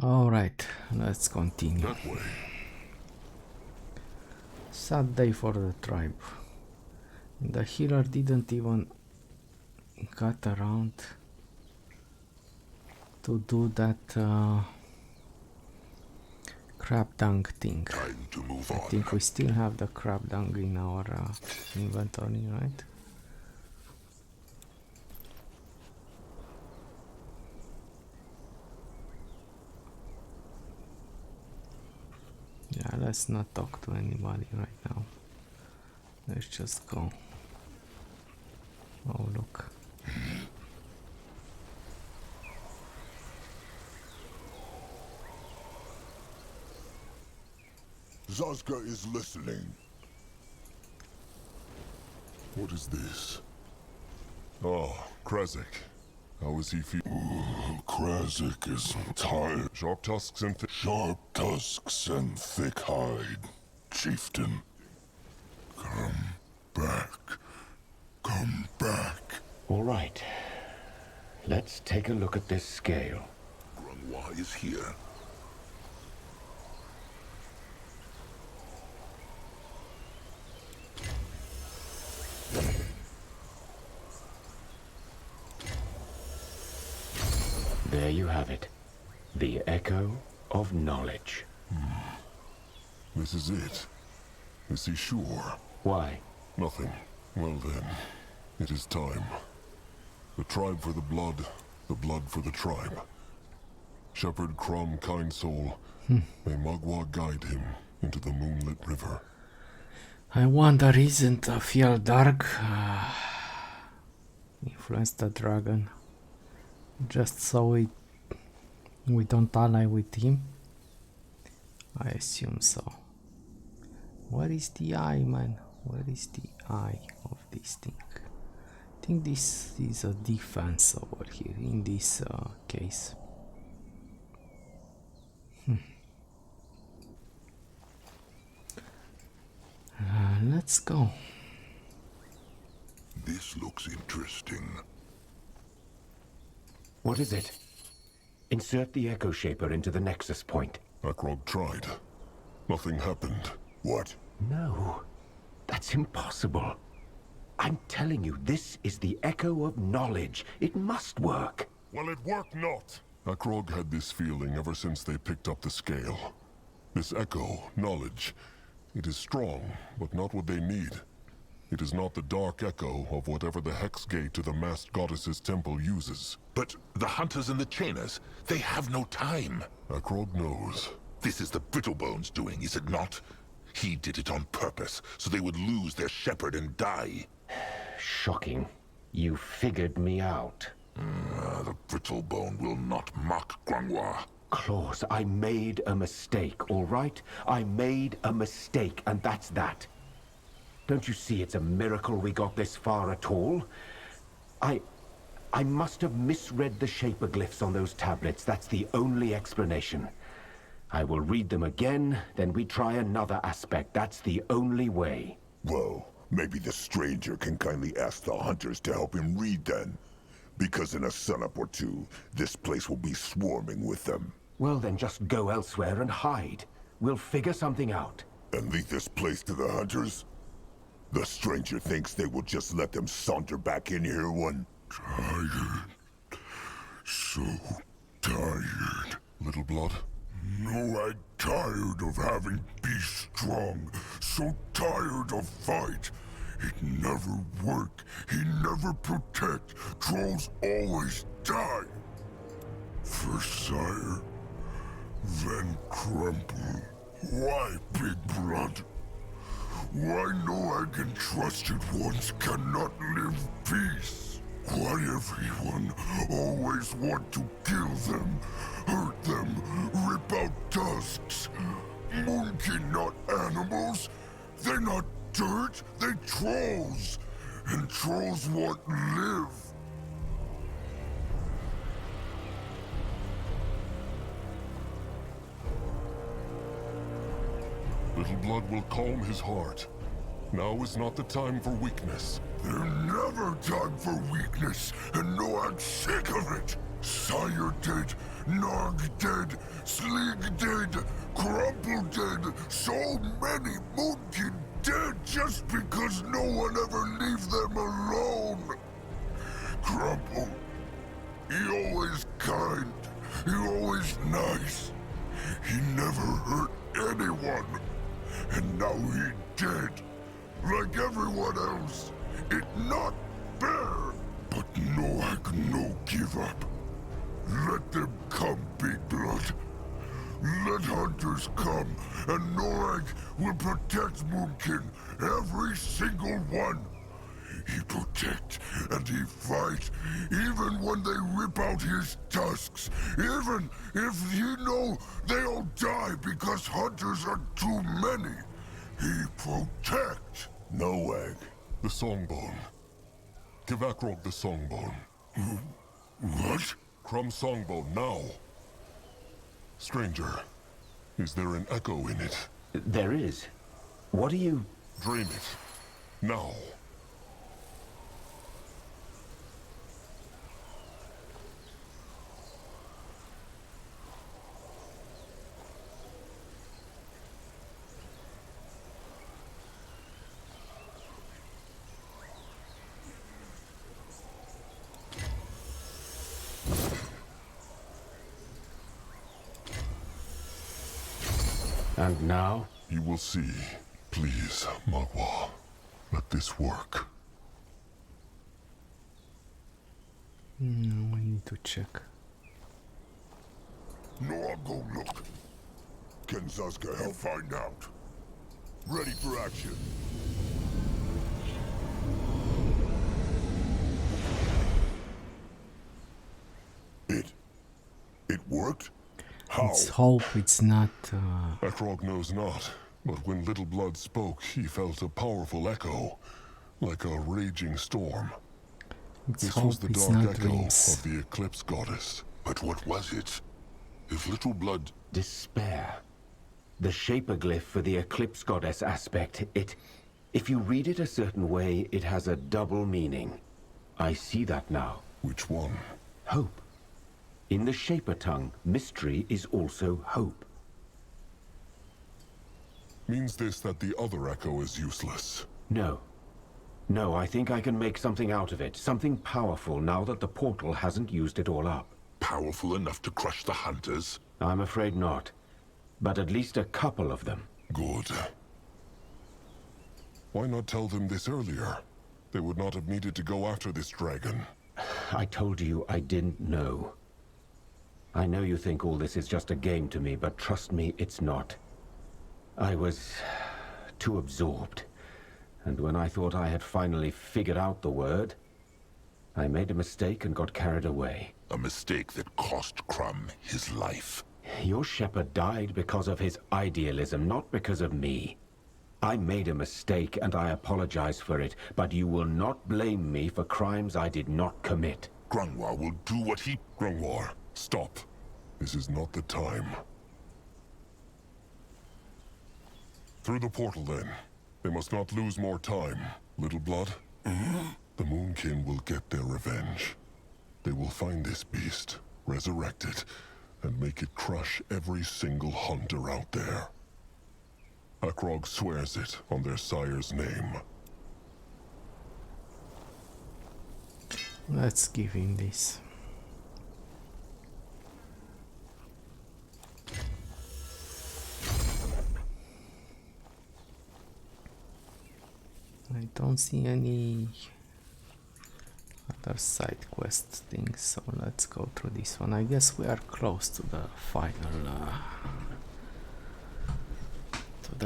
Alright, let's continue. That way. Sad day for the tribe. The healer didn't even got around to do that crab dung thing. Time to move on. I think we still have the crab dung in our inventory, right? Yeah, let's not talk to anybody right now. Let's just go. Oh, look. Zazka is listening. What is this? Oh, Krasik. How is he feeling? Krasik is tired. Sharp tusks and thick hide. Chieftain. Come back. Come back. All right. Let's take a look at this scale. Grunwa is here. There you have it. The echo of knowledge. This is it. Is he sure? Why? Nothing. Well then, it is time. The tribe for the blood for the tribe. Shepherd Crom, kind soul, may Magua guide him into the moonlit river. I wonder, isn't a feel dark influence the dragon just so we don't ally with him? I assume so. Where is the eye, man? Where is the eye of this thing? I think this is a defense over here in this case. Let's go. This looks interesting. What is it? Insert the echo shaper into the nexus point. Akrog tried. Nothing happened. What? No, that's impossible. I'm telling you, this is the echo of knowledge. It must work. Well, it worked not. Akrog had this feeling ever since they picked up the scale. This echo, knowledge, it is strong, but not what they need. It is not the dark echo of whatever the hex gate to the masked goddess's temple uses. But the hunters and the chainers, they have no time. Akrog knows. This is the Brittlebones doing, is it not? He did it on purpose, so they would lose their shepherd and die. Shocking. You figured me out. The Brittlebone will not mock Grunwa. Claus, I made a mistake, all right? I made a mistake, and that's that. Don't you see it's a miracle we got this far at all? I must have misread the shaperglyphs on those tablets. That's the only explanation. I will read them again, then we try another aspect. That's the only way. Well, maybe the stranger can kindly ask the hunters to help him read then. Because in a sunup or two, this place will be swarming with them. Well, then just go elsewhere and hide. We'll figure something out. And leave this place to the hunters? The stranger thinks they will just let them saunter back in here one. Tired. So tired. Little blood? No, I'm tired of having be strong. So tired of fight. It never work. He never protect. Trolls always die. First sire, then crumple. Why, big blood? Why no I can trusted ones cannot live peace? Why everyone always want to kill them, hurt them, rip out tusks? Moonkin not animals. They're not dirt, they trolls. And trolls want live. Little blood will calm his heart. Now is not the time for weakness. There's never time for weakness, and no, I'm sick of it. Sire dead, Nog dead, Slig dead, Crumple dead, so many Moonkin dead just because no one ever leave them alone. Crumple, he always kind, he always nice. He never hurt anyone. And now he dead, like everyone else. It not fair. But Noag no give up. Let them come, Big Blood. Let hunters come, and Noag will protect Moonkin, every single one. He protect and he fight, even when they rip out his tusks, even if he know they'll die because hunters are too many. He protect. Noag, the Songbone. Give Akrog the Songbone. What? Crumb Songbone, now. Stranger, is there an echo in it? There is. What are you... Drain it. Now. And now? You will see. Please, Magua. Let this work. We need to check. No, I'll go look. Can Zazka help find out? Ready for action. It worked? How? Let's hope it's not... Akrog knows not, but when Little Blood spoke, he felt a powerful echo, like a raging storm. let's This hope was the it's dark not echo dreams. of the Eclipse Goddess. But what was it? If Little Blood... Despair. The shaper-glyph for the Eclipse Goddess aspect, if you read it a certain way, it has a double meaning. I see that now. Which one? Hope. In the shaper tongue, mystery is also hope. Means this that the other echo is useless? No. No, I think I can make something out of it. Something powerful now that the portal hasn't used it all up. Powerful enough to crush the hunters? I'm afraid not. But at least a couple of them. Good. Why not tell them this earlier? They would not have needed to go after this dragon. I told you I didn't know. I know you think all this is just a game to me, but trust me, it's not. I was too absorbed. And when I thought I had finally figured out the word, I made a mistake and got carried away. A mistake that cost Crumb his life. Your shepherd died because of his idealism, not because of me. I made a mistake and I apologize for it, but you will not blame me for crimes I did not commit. Grungwar will do what he... Grungwar, stop. This is not the time. Through the portal, then. They must not lose more time. Little Blood? The Moonkin will get their revenge. They will find this beast, resurrect it, and make it crush every single hunter out there. Akrog swears it on their sire's name. Let's give him this. I don't see any other side quest things, so let's go through this one. I guess we are close to the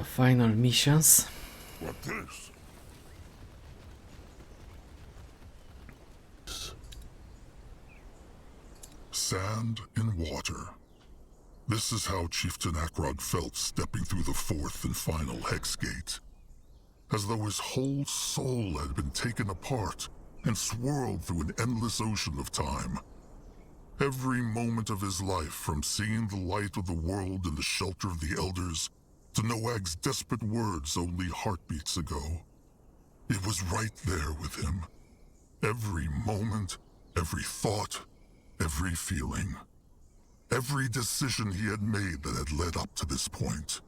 final missions. What this? Sand and water. This is how Chieftain Akrog felt stepping through the fourth and final hex gate. As though his whole soul had been taken apart and swirled through an endless ocean of time. Every moment of his life, from seeing the light of the world in the shelter of the Elders, to Noag's desperate words only heartbeats ago. It was right there with him. Every moment, every thought, every feeling. every decision he had made that had led up to this point.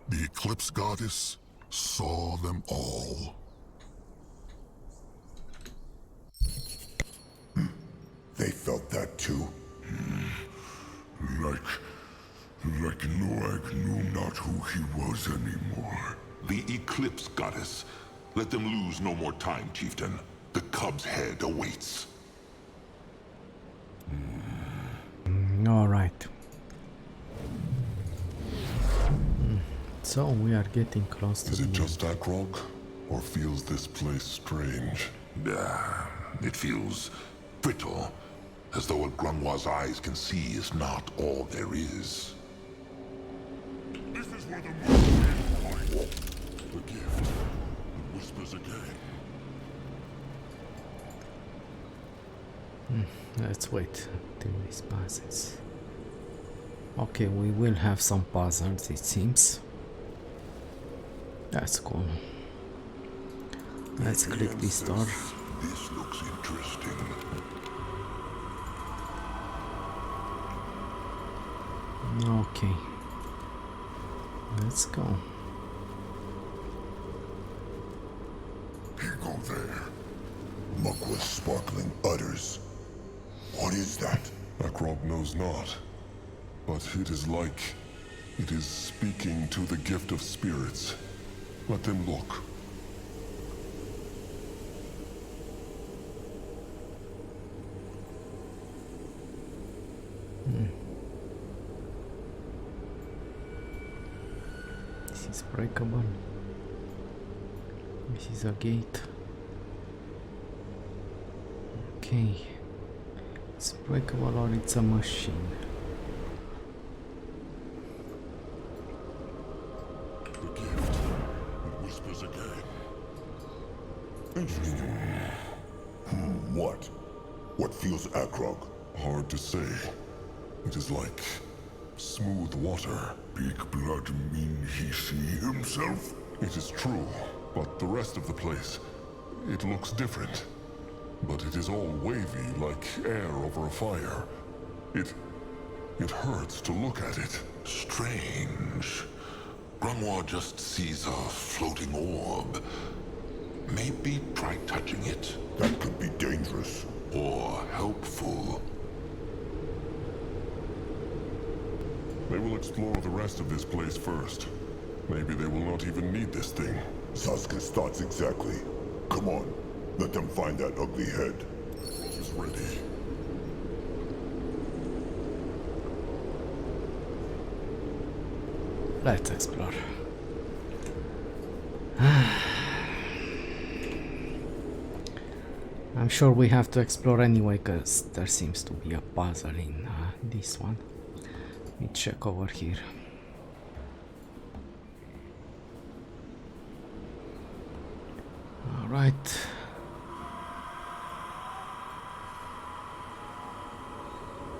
The Eclipse Goddess saw them all. They felt that too. Like Noag knew not who he was anymore. The Eclipse Goddess. Let them lose no more time, Chieftain. The cub's head awaits. All right. So we are getting close to Is the it end. just Akrog? Or feels this place strange? It feels brittle, as though what Grunwa's eyes can see is not all there is. This is where the monster is. The gift. It whispers again. Let's wait till this passes. Okay, we will have some puzzles, it seems. That's cool. Let's click this door. This looks interesting. Okay. Let's go. Here go there. Muck with sparkling udders. What is that? Akrog knows not. But it is like it is speaking to the gift of spirits. Let them look. This is breakable. This is a gate. Okay. It's breakable or it's a machine. The gift. It whispers again. Interesting. What? What feels Akrog? Hard to say. It is like smooth water. Big blood mean he see himself? It is true, but the rest of the place, it looks different. But it is all wavy, like air over a fire. It hurts to look at it. Strange. Grunwa just sees a floating orb. Maybe try touching it. That could be dangerous. Or helpful. They will explore the rest of this place first. Maybe they will not even need this thing. Saska's thoughts exactly. Come on, let them find that ugly head. Is ready. Let's explore. I'm sure we have to explore anyway, because there seems to be a puzzle in this one. Let me check over here. Alright.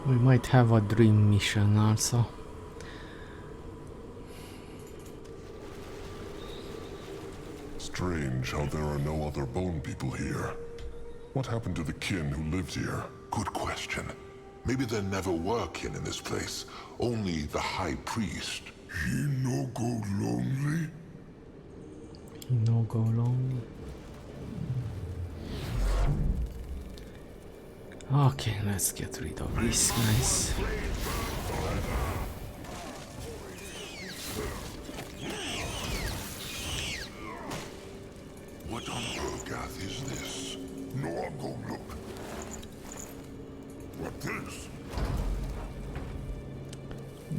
We might have a dream mission also. Strange how there are no other bone people here. What happened to the kin who lived here? Good question. Maybe there never were kin in this place. Only the High Priest. He no go lonely? No go lonely. Okay, let's get rid of these guys. What on Urgath is this? No, I'll go look. What this?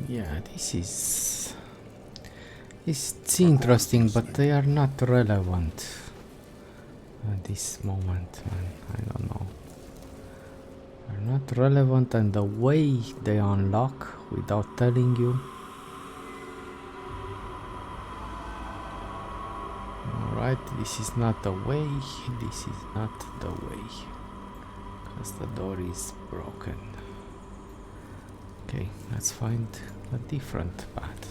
Yeah, this is... It's interesting, but they are not relevant at this moment, man. I don't know. They're not relevant, and the way they unlock without telling you. Alright, this is not the way. This is not the way. Because the door is broken. Okay, let's find a different path.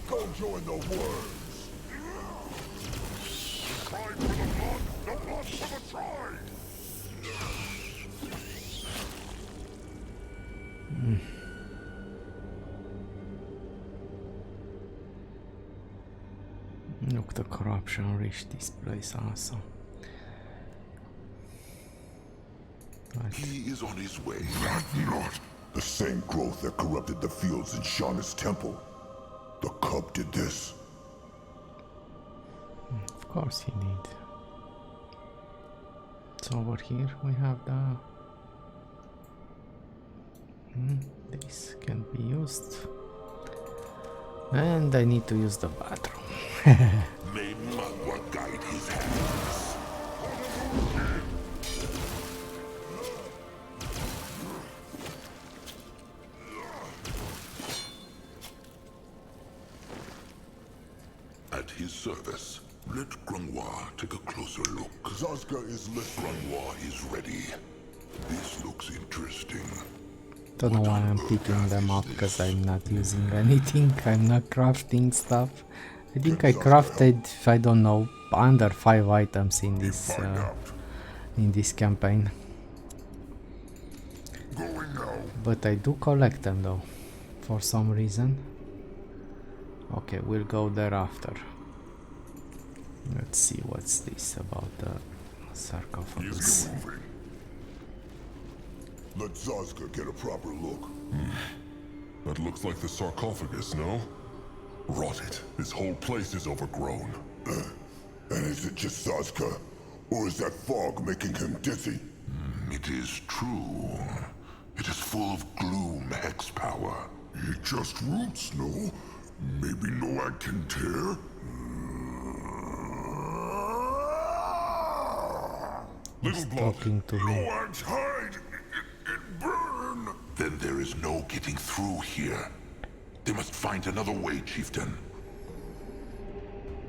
Go join the words. Tried for the blood for the tribe! Look, the corruption reached this place also. He is on his way. That not the same growth that corrupted the fields in Shauna's temple. The cub did this. Of course he did. So over here we have the... this can be used. And I need to use the bathroom. May Magua guide his hands. At his service, let Grungwa take a closer look. Zazka is listening. Grungwa is ready. This looks interesting. Don't know why I'm picking them up, because I'm not using anything. I'm not crafting stuff. I think I crafted, I don't know, under 5 items in this campaign. Going now. But I do collect them though, for some reason. Okay, we'll go there after. Let's see what's this about the sarcophagus. Moving. Let Zazka get a proper look. That looks like the sarcophagus, no? Rot it. This whole place is overgrown. And is it just Zazka? Or is that fog making him dizzy? It is true. It is full of gloom, hex power. It just roots, no? Maybe Noak can tear? He's talking to me. Noak's hide! It burn! Then there is no getting through here. They must find another way, Chieftain.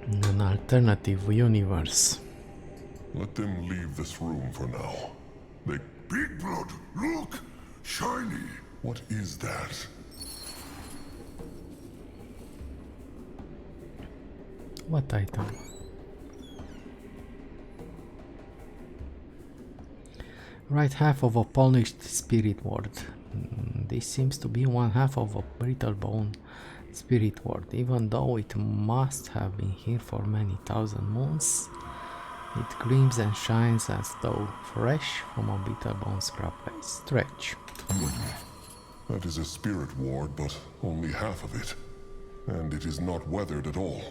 An alternative universe. Let them leave this room for now. They... Big blood! Look! Shiny! What is that? What item? Right half of a polished spirit ward. This seems to be one half of a brittle bone spirit ward. Even though it must have been here for many thousand moons, it gleams and shines as though fresh from a brittle bone scrap place. Stretch. That is a spirit ward, but only half of it. And it is not weathered at all.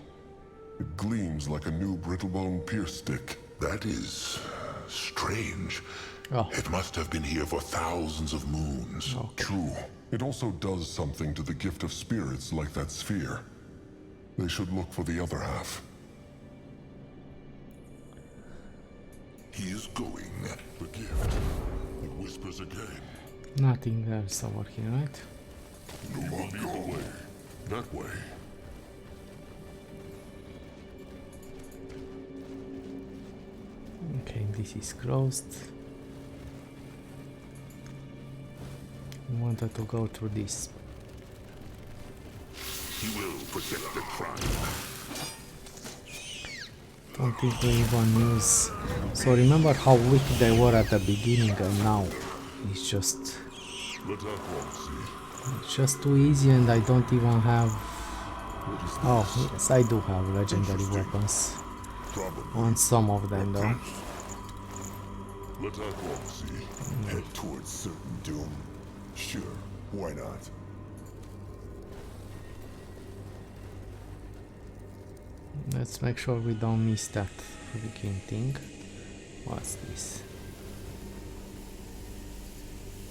It gleams like a new brittlebone pierce stick. That is strange. Oh. It must have been here for thousands of moons. Okay. True. It also does something to the gift of spirits like that sphere. They should look for the other half. He is going. The gift. It whispers again. Nothing else over here, right? He will lead the way. That way. Okay, this is closed. I wanted to go through this. He will protect the tribe. Don't think we even use. So remember how weak they were at the beginning, and now it's just too easy, and I don't even have. Oh yes, I do have legendary weapons. On some of them though. Let that walk see. Head towards certain doom. Sure, why not? Let's make sure we don't miss that freaking thing. What's this?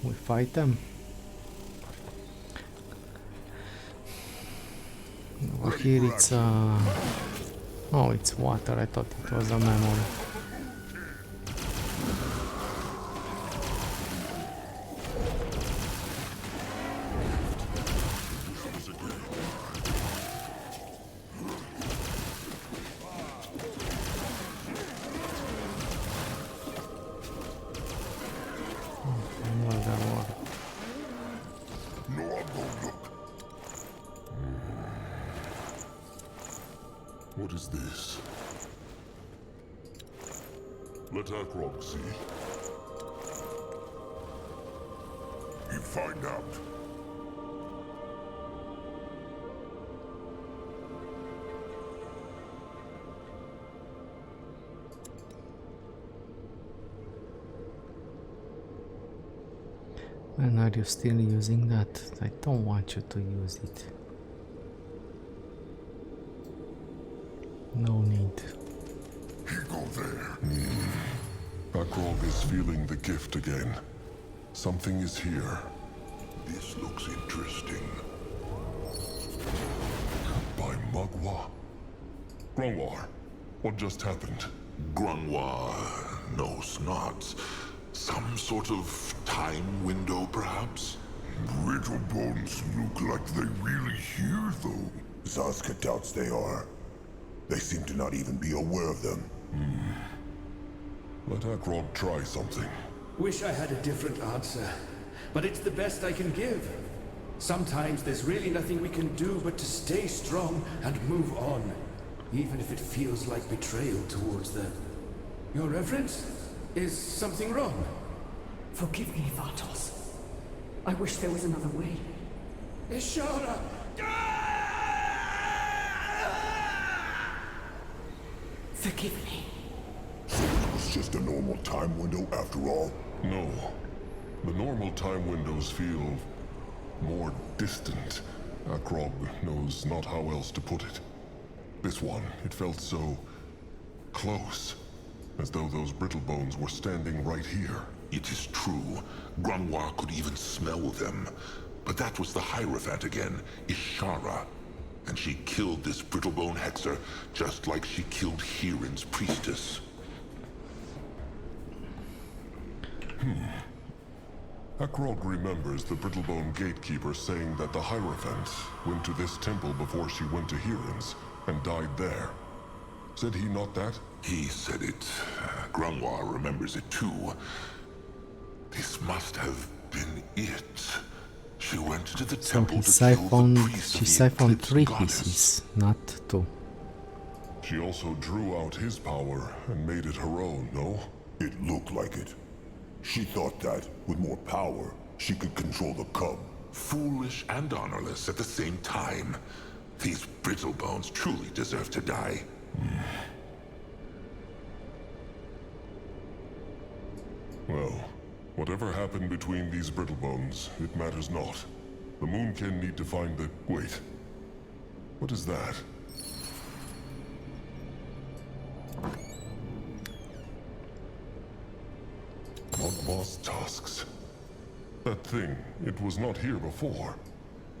We fight them? Over here it's oh, it's water. I thought it was a memory. What is this? Let Akrog see. You find out. And are you still using that? I don't want you to use it. No need. You go there. Akrog is feeling the gift again. Something is here. This looks interesting. By Mugwa. Grungwar, what just happened? Grungwa knows not. Some sort of time window, perhaps? Brittle bones look like they really hear, though. Zaska doubts they are. They seem to not even be aware of them. Let Akrog try something. Wish I had a different answer, but it's the best I can give. Sometimes there's really nothing we can do but to stay strong and move on, even if it feels like betrayal towards them. Your Reverence? Is something wrong? Forgive me, Vatos. I wish there was another way. Ishara! Forgive me. So it was just a normal time window after all? No. The normal time windows feel more distant. Akrog knows not how else to put it. This one, it felt so close. As though those brittle bones were standing right here. It is true. Grungwa could even smell them. But that was the Hierophant again, Ishara. And she killed this brittlebone hexer, just like she killed Hirin's priestess. Akrog remembers the brittlebone gatekeeper saying that the Hierophant went to this temple before she went to Hirin's and died there. Said he not that? He said it. Grungwa remembers it too. This must have been it. She went to the So temple he to kill the priest she of the siphoned Eclipse 3 goddess. pieces, not 2. She also drew out his power and made it her own, no? It looked like it. She thought that, with more power, she could control the cub. Foolish and honorless at the same time. These brittlebones truly deserve to die. Well, whatever happened between these brittlebones, it matters not. The Moonkin need to find the... Wait. What is that? Mugwa's tusks. That thing, it was not here before.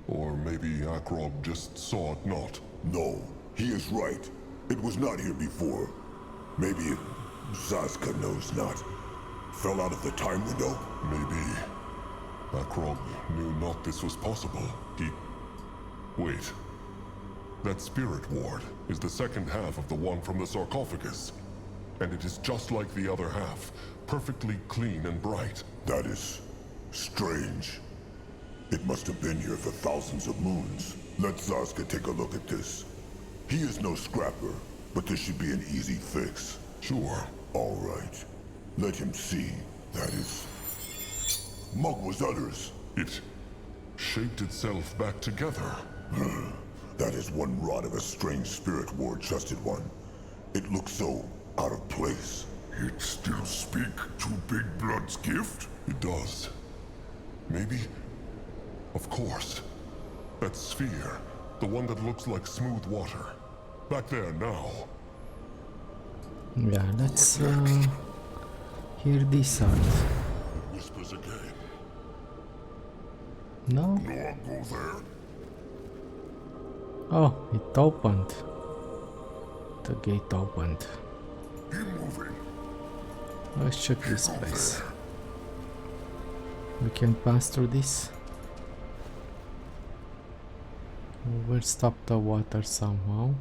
Or maybe Akrog just saw it not. No, he is right. It was not here before. Maybe Zaska knows not. Fell out of the time window? Maybe. Akrog knew not this was possible. He... Wait. That spirit ward is the second half of the one from the sarcophagus. And it is just like the other half, perfectly clean and bright. That is strange. It must have been here for thousands of moons. Let Zaska take a look at this. He is no scrapper, but this should be an easy fix. Sure. All right. Let him see. That is... Mugwa's udders. It shaped itself back together. That is one rod of a strange spirit ward, trusted one. It looks so out of place. It still speak to Big Blood's gift? It does. Maybe... Of course. That sphere. The one that looks like smooth water. Back there now. Yeah, let's hear this out. Whispers again. No? No one go there. Oh, it opened. The gate opened. He moving. Let's check this Go place. there. We can pass through this. We will stop the water somehow.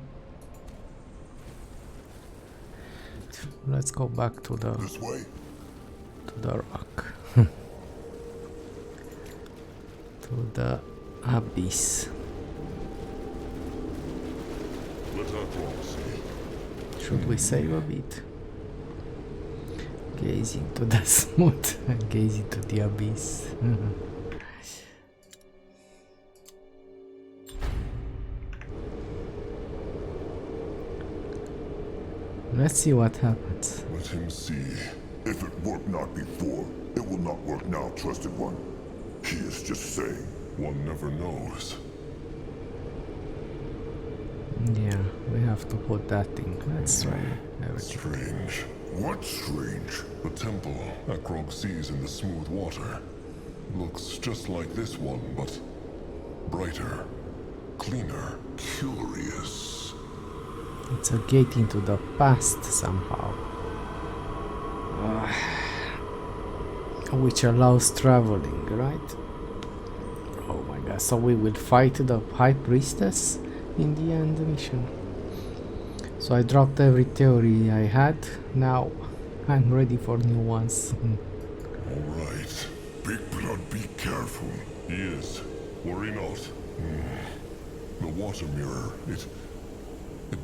Let's go back to This way? the rock. To the abyss. Let Akrog see. Should we save a bit? Gaze into the smooth, gaze into the abyss. Let's see what happens. Let him see. If it worked not before, it will not work now, trusted one. He is just saying. One never knows. Yeah, we have to put that thing. Let's try everything. Strange. What's strange? The temple Akrog sees in the smooth water looks just like this one, but brighter, cleaner. Curious. It's a gate into the past somehow. Which allows traveling, right? Oh my god, so we will fight the High Priestess in the end mission. So I dropped every theory I had, now I'm ready for new ones. Alright. Big Blood, be careful. He is. Worry not. The water mirror, it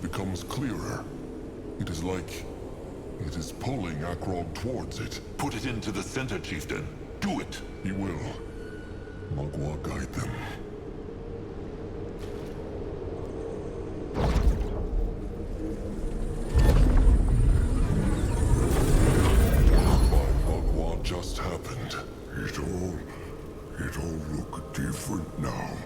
becomes clearer. It is like it is pulling Akrog towards it. Put it into the center, chieftain. Do it. He will. Magua guide them. Magua just happened. It all look different now.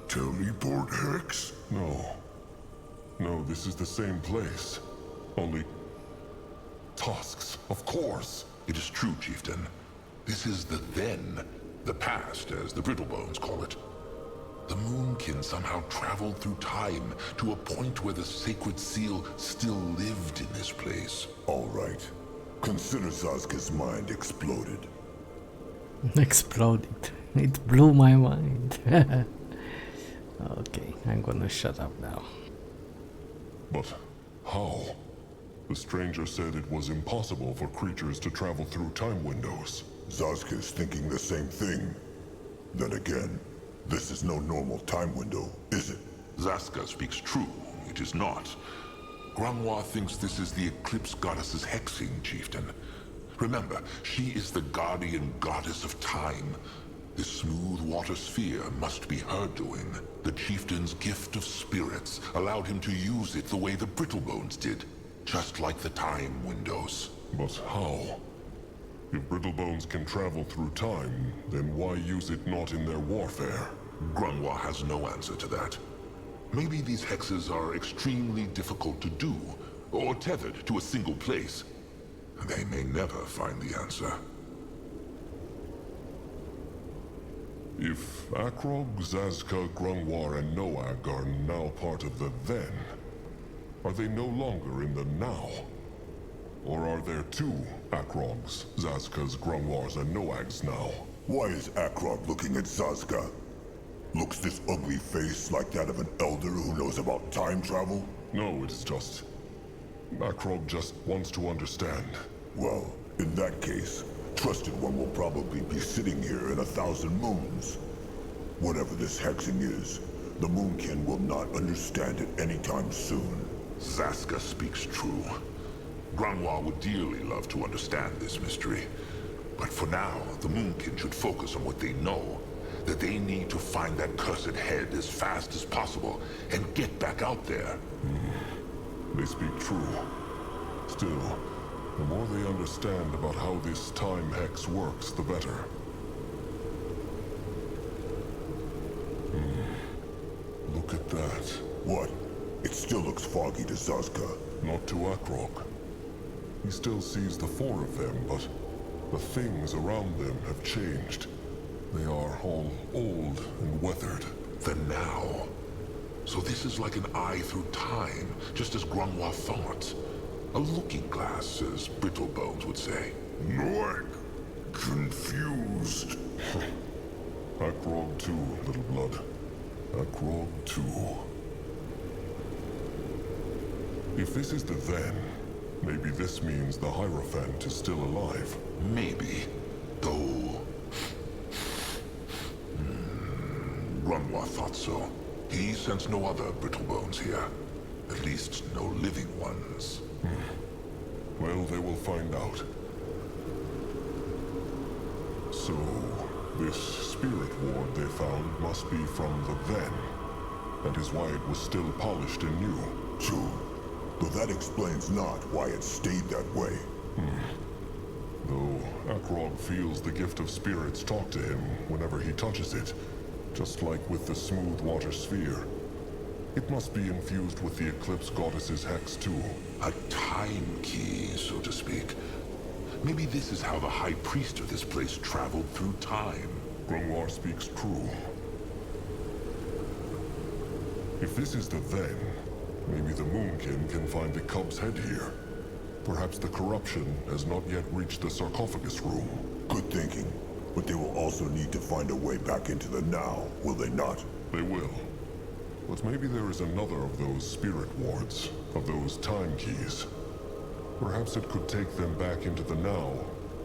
Teleport hex? No, this is the same place. Only tusks, of course. It is true, chieftain. This is the then, the past, as the Brittlebones call it. The Moonkin somehow traveled through time to a point where the sacred seal still lived in this place. All right. Consider Sasuke's mind exploded. Exploded. It blew my mind. Okay, I'm gonna shut up now. But how? The stranger said it was impossible for creatures to travel through time windows. Sasuke's thinking the same thing. Then again, this is no normal time window, is it? Zaska speaks true. It is not. Granghwa thinks this is the Eclipse Goddess's hexing, chieftain. Remember, she is the guardian goddess of time. This smooth water sphere must be her doing. The chieftain's gift of spirits allowed him to use it the way the Brittlebones did. Just like the time windows. But how? If Brittlebones can travel through time, then why use it not in their warfare? Granghwa has no answer to that. Maybe these hexes are extremely difficult to do, or tethered to a single place. They may never find the answer. If Akrog, Zazka, Grungwar, and Noag are now part of the then, are they no longer in the now? Or are there two Akrogs, Zazkas, Grungwars, and Noags now? Why is Akrog looking at Sasuke? Looks this ugly face like that of an elder who knows about time travel? No, it's just... Akrog just wants to understand. Well, in that case, Trusted One will probably be sitting here in 1,000 moons. Whatever this hexing is, the Moonkin will not understand it anytime soon. Zaska speaks true. Granghwa would dearly love to understand this mystery. But for now, the Moonkin should focus on what they know. That they need to find that cursed head as fast as possible and get back out there. They speak true. Still, the more they understand about how this time hex works, the better. Look at that. What? It still looks foggy to Sasuke. Not to Akrog. He still sees the four of them, but the things around them have changed. They are all old and weathered. The now. So this is like an eye through time, just as Granghwa thought. A looking glass, as Brittlebones would say. Noak! Confused. Akrog too, little blood. Akrog too. If this is the then, maybe this means the Hierophant is still alive. Maybe. Though... Granghwa thought so. He sensed no other Brittlebones here. At least no living ones. Well, they will find out. So, this spirit ward they found must be from the then. That is why it was still polished and new. True. But that explains not why it stayed that way. Though Akrog feels the gift of spirits talk to him whenever he touches it, just like with the smooth water sphere. It must be infused with the Eclipse Goddess's hex too. A time key, so to speak. Maybe this is how the High Priest of this place traveled through time. Grungwar speaks true. If this is the then, maybe the Moonkin can find the cub's head here. Perhaps the corruption has not yet reached the sarcophagus room. Good thinking. But they will also need to find a way back into the now, will they not? They will. But maybe there is another of those spirit wards, of those time keys. Perhaps it could take them back into the now,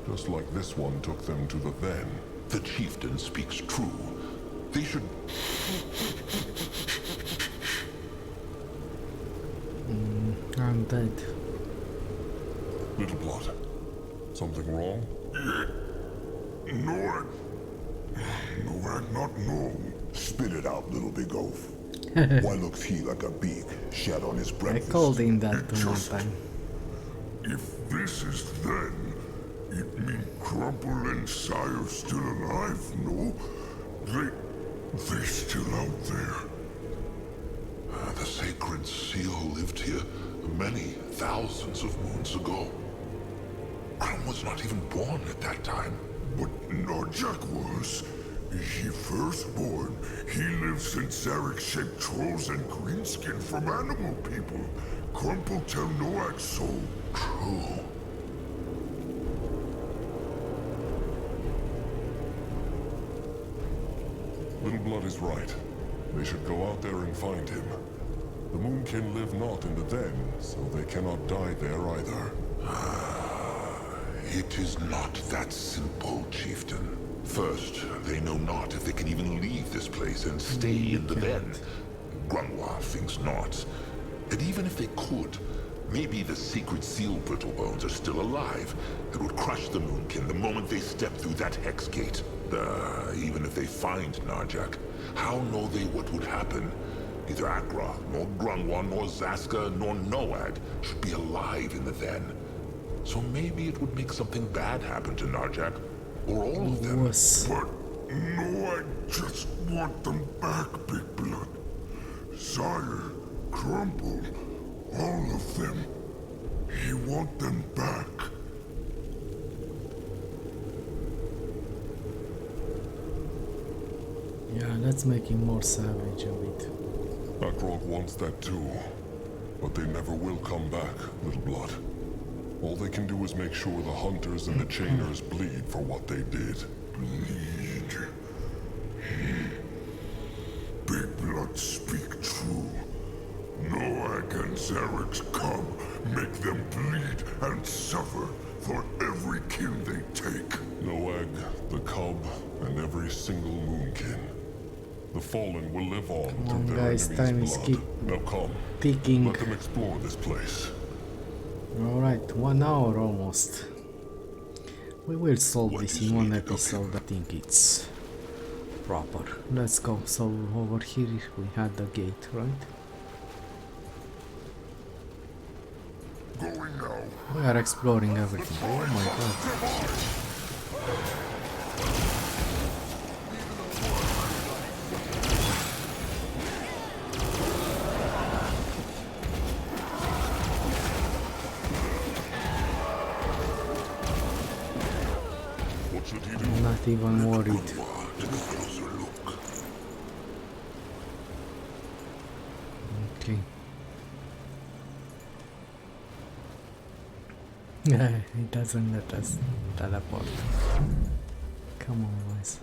just like this one took them to the then. The chieftain speaks true. They should... I'm dead. Little Blood, something wrong? No, not no. Spit it out, little big oaf. Why looks he like a beak shat on his I breakfast? called him that one time. If this is then, it mean Crumple and Sire still alive, no? They still out there. The sacred seal lived here many thousands of moons ago. Crum was not even born at that time. But Narjak was. He firstborn. He lives since Zarek shaped trolls and greenskin from animal people. Crumple tell Noak so. True. Little Blood is right. They should go out there and find him. The Moonkin live not in the den, so they cannot die there either. It is not that simple, chieftain. First, they know not if they can even leave this place and stay in the den. Grunwa thinks not. And even if they could, maybe the sacred seal brittlebones are still alive and would crush the Moonkin the moment they step through that hex gate. Even if they find Narjak, how know they what would happen? Neither Akra, nor Grunwa, nor Zaska, nor Noag should be alive in the den. So maybe it would make something bad happen to Narjak, or all of them. But no, I just want them back, Big Blood. Sire, Crumple, all of them. He want them back. Yeah, let's make him more savage a bit. Akrog wants that too. But they never will come back, Little Blood. All they can do is make sure the hunters and the chainers bleed for what they did. Bleed. Big Blood speak true. Noak and Zarek's come, make them bleed and suffer for every kin they take. Noag, the cub, and every single Moonkin. The Fallen will live on Come through on, their guys, time enemy's is blood. Now come, ticking. let them explore this place. Alright, 1 hour almost. We will solve this in one episode, I think it's proper. Let's go. So over here we had the gate, right? Going now. We are exploring everything. Oh my god. What should he do? Not even worried. Okay. He doesn't let us teleport. Come on, guys.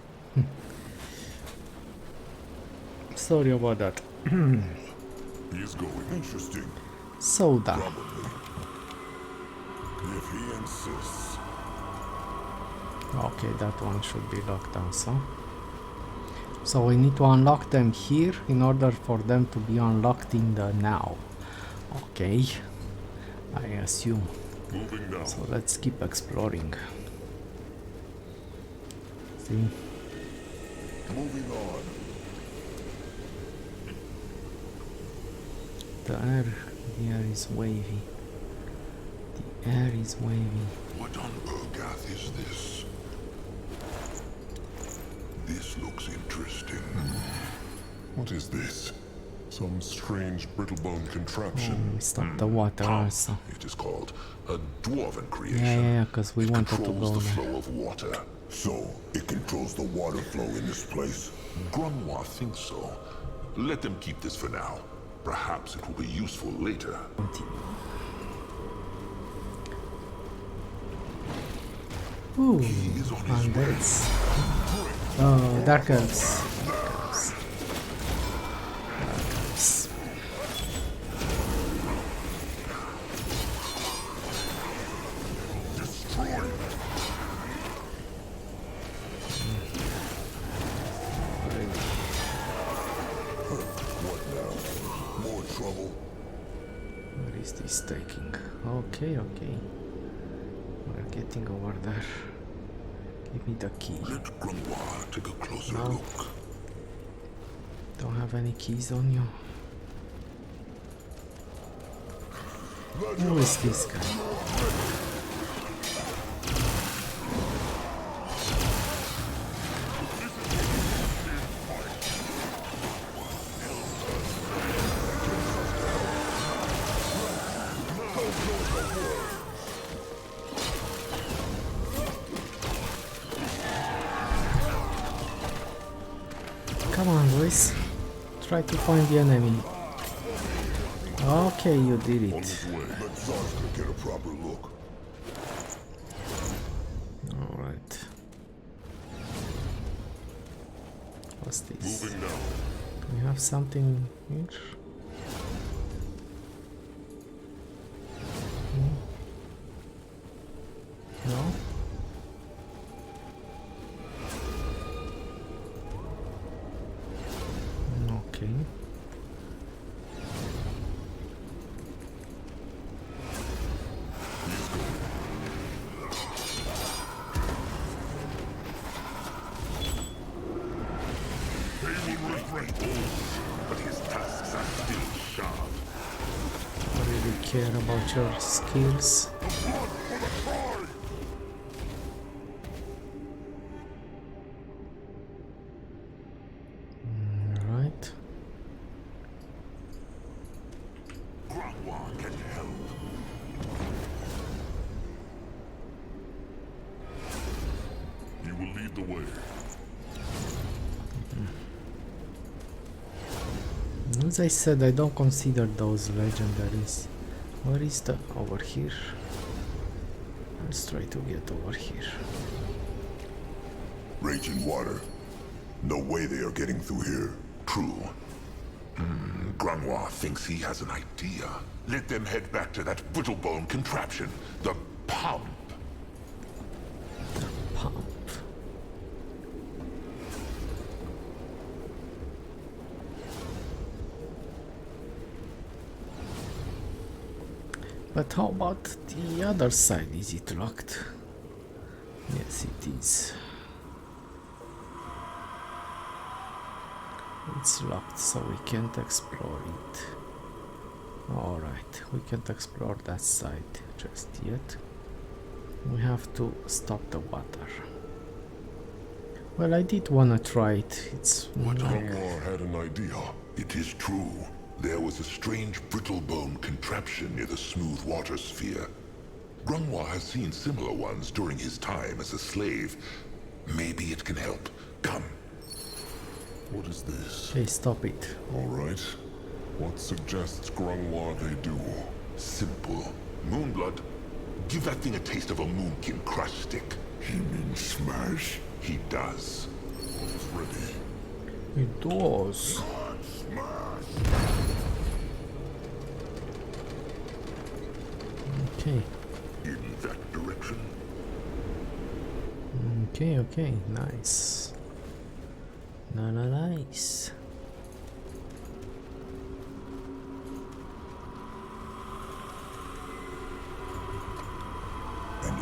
Sorry about that. He is going. Interesting. Soda. Probably. If he insists. Okay, that one should be locked also. So we need to unlock them here in order for them to be unlocked in the now. Okay, I assume. Moving now. So let's keep exploring. See? Moving on. The air here is wavy. The air is wavy. What on Urgath is this? This looks interesting. What is this? Some strange brittle-bone contraption. Stop the water also. It is called a dwarven creation. Yeah, because we It wanted to controls go the there. flow of water. So, it controls the water flow in this place? Grunwa thinks so. Let them keep this for now. Perhaps it will be useful later. Ooh, He is on his and way. that's... Oh, Dark Elves. Dark Elves. Dark Elves. Destroy it! What now? More trouble? Where is this taking? Okay, okay. We're getting over there. Give me the key. Let Grunwa take a closer No. look. Don't have any keys on you. Who is this guy? Come on, boys. Try to find the enemy. Okay, you did it. Let Zarska get a proper look. Alright. What's this? Moving now. We have something here. No? Okay. They will regret this, but his tusks are still sharp. I really care about your skills. Right. Grunwa can help. He will lead the way. As I said, I don't consider those legendaries. Where is the... over here? Let's try to get over here. Raging water. No way they are getting through here. True. Grunwa thinks he has an idea. Let them head back to that brittlebone contraption, the pump. Pump. But how about the other side? Is it locked? Yes, it is. It's locked, so we can't explore it. Alright, we can't explore that side just yet. We have to stop the water. Well, I did wanna try it. It's Grunwa had an idea. It is true. There was a strange brittlebone contraption near the smooth water sphere. Grunwa has seen similar ones during his time as a slave. Maybe it can help. Come. What is this? Okay, stop it. All right. What suggests Grunwa they do? Simple. Moonblood. Give that thing a taste of a moonkin crush stick. He means smash? He does. Is ready. It does. Okay. In that direction. Okay, okay, nice. No, no, nice.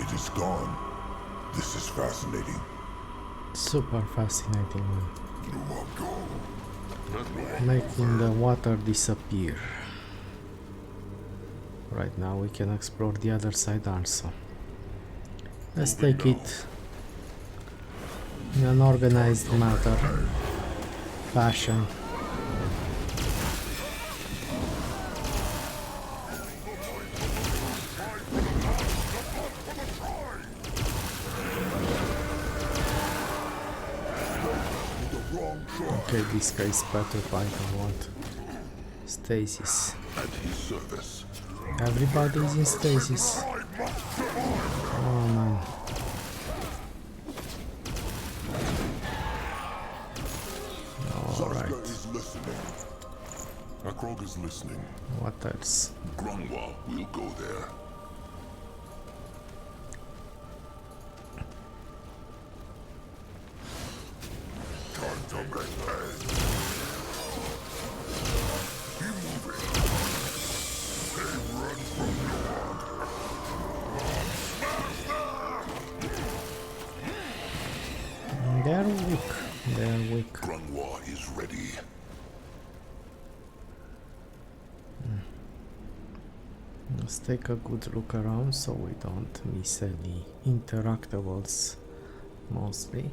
It is gone. This is fascinating. Super fascinating one. That way. Making the water disappear. Right now we can explore the other side also. Let's take it in an organized matter fashion. Okay, this guy is petrified or what? Stasis. At his service. Everybody is in stasis. Oh man. Alright. is listening. Akrog is listening. What else? Grunwa will go there. Time to make hay. Keep moving. They run from They're weak. They're weak. Grunwa is ready. Let's take a good look around so we don't miss any interactables mostly.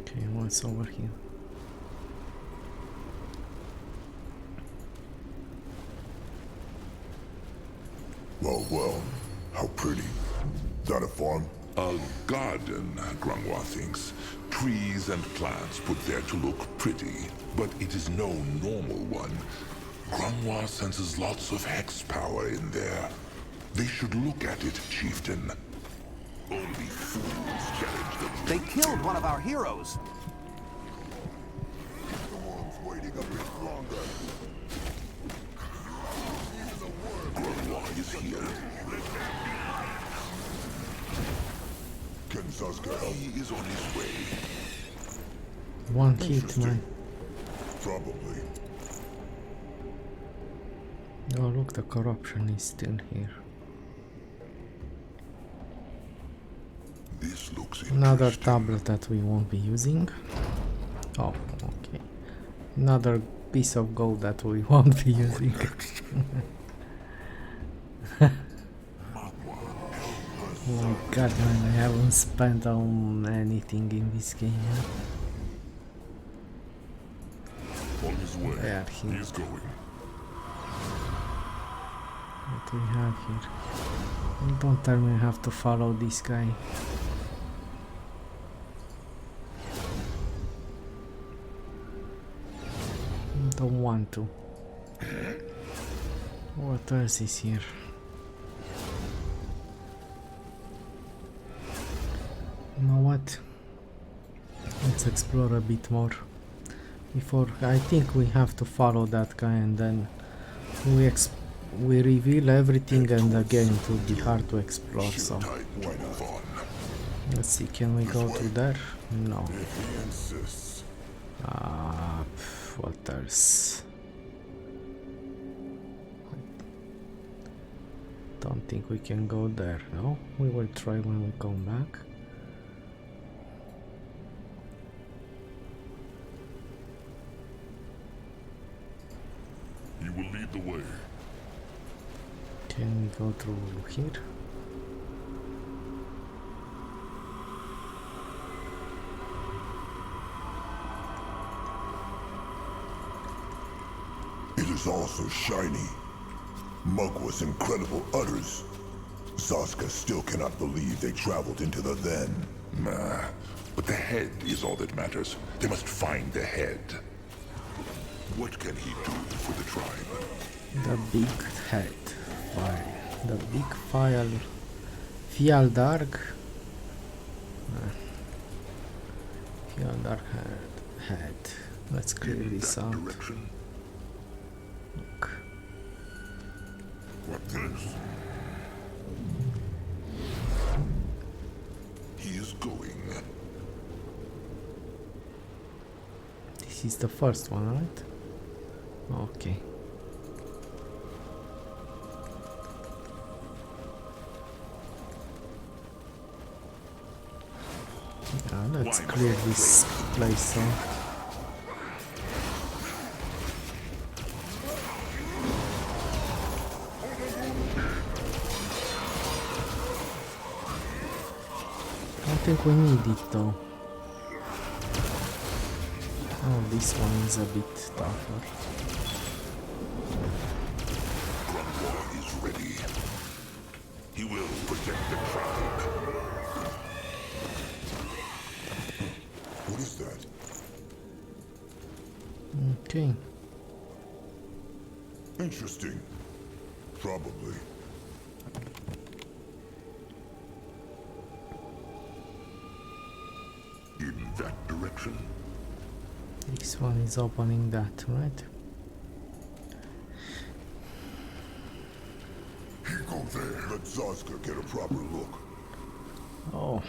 Okay, what's over here? Well, how pretty. Is that a farm? A garden, Grunwa thinks. Trees and plants put there to look pretty, but it is no normal one. Grunwa senses lots of hex power in there. They should look at it, chieftain. Only fools challenge them. They killed one of our heroes. The one's waiting a bit longer. Grunwa is here. Can Saska help? He is on his way. One hit, man. Probably. Oh look, the corruption is still here. This looks Another interesting. tablet that we won't be using. Oh, okay. Another piece of gold that we won't be using. Oh my god, man, I haven't spent on anything in this game. On his way. There he He is going. What do we have here? Don't tell me I have to follow this guy. Don't want to. What else is here? You know what? Let's explore a bit more. Before, I think we have to follow that guy and then we reveal everything and again it will be hard to explore, so Why not? let's see, can we go to there? No. If he insists. What else? Don't think we can go there, no? We will try when we come back. He will lead the way. Can we go through here? It is all so shiny. Monk was incredible utters. Saska still cannot believe they traveled into the then. Nah, but the head is all that matters. They must find the head. What can he do for the tribe? The big head. File. The big file. Fjaldark. Fjaldark head. Let's clear this out. Direction. Look. What this? This is the first one, right? Okay. Let's clear this place out. I think we need it though. Oh, this one is a bit tougher. Grandpa is ready. He will protect the crown. What is that? Okay. Interesting. Probably. In that direction. This one is opening that, right? He go there. Let Zazka get a proper look. Oh,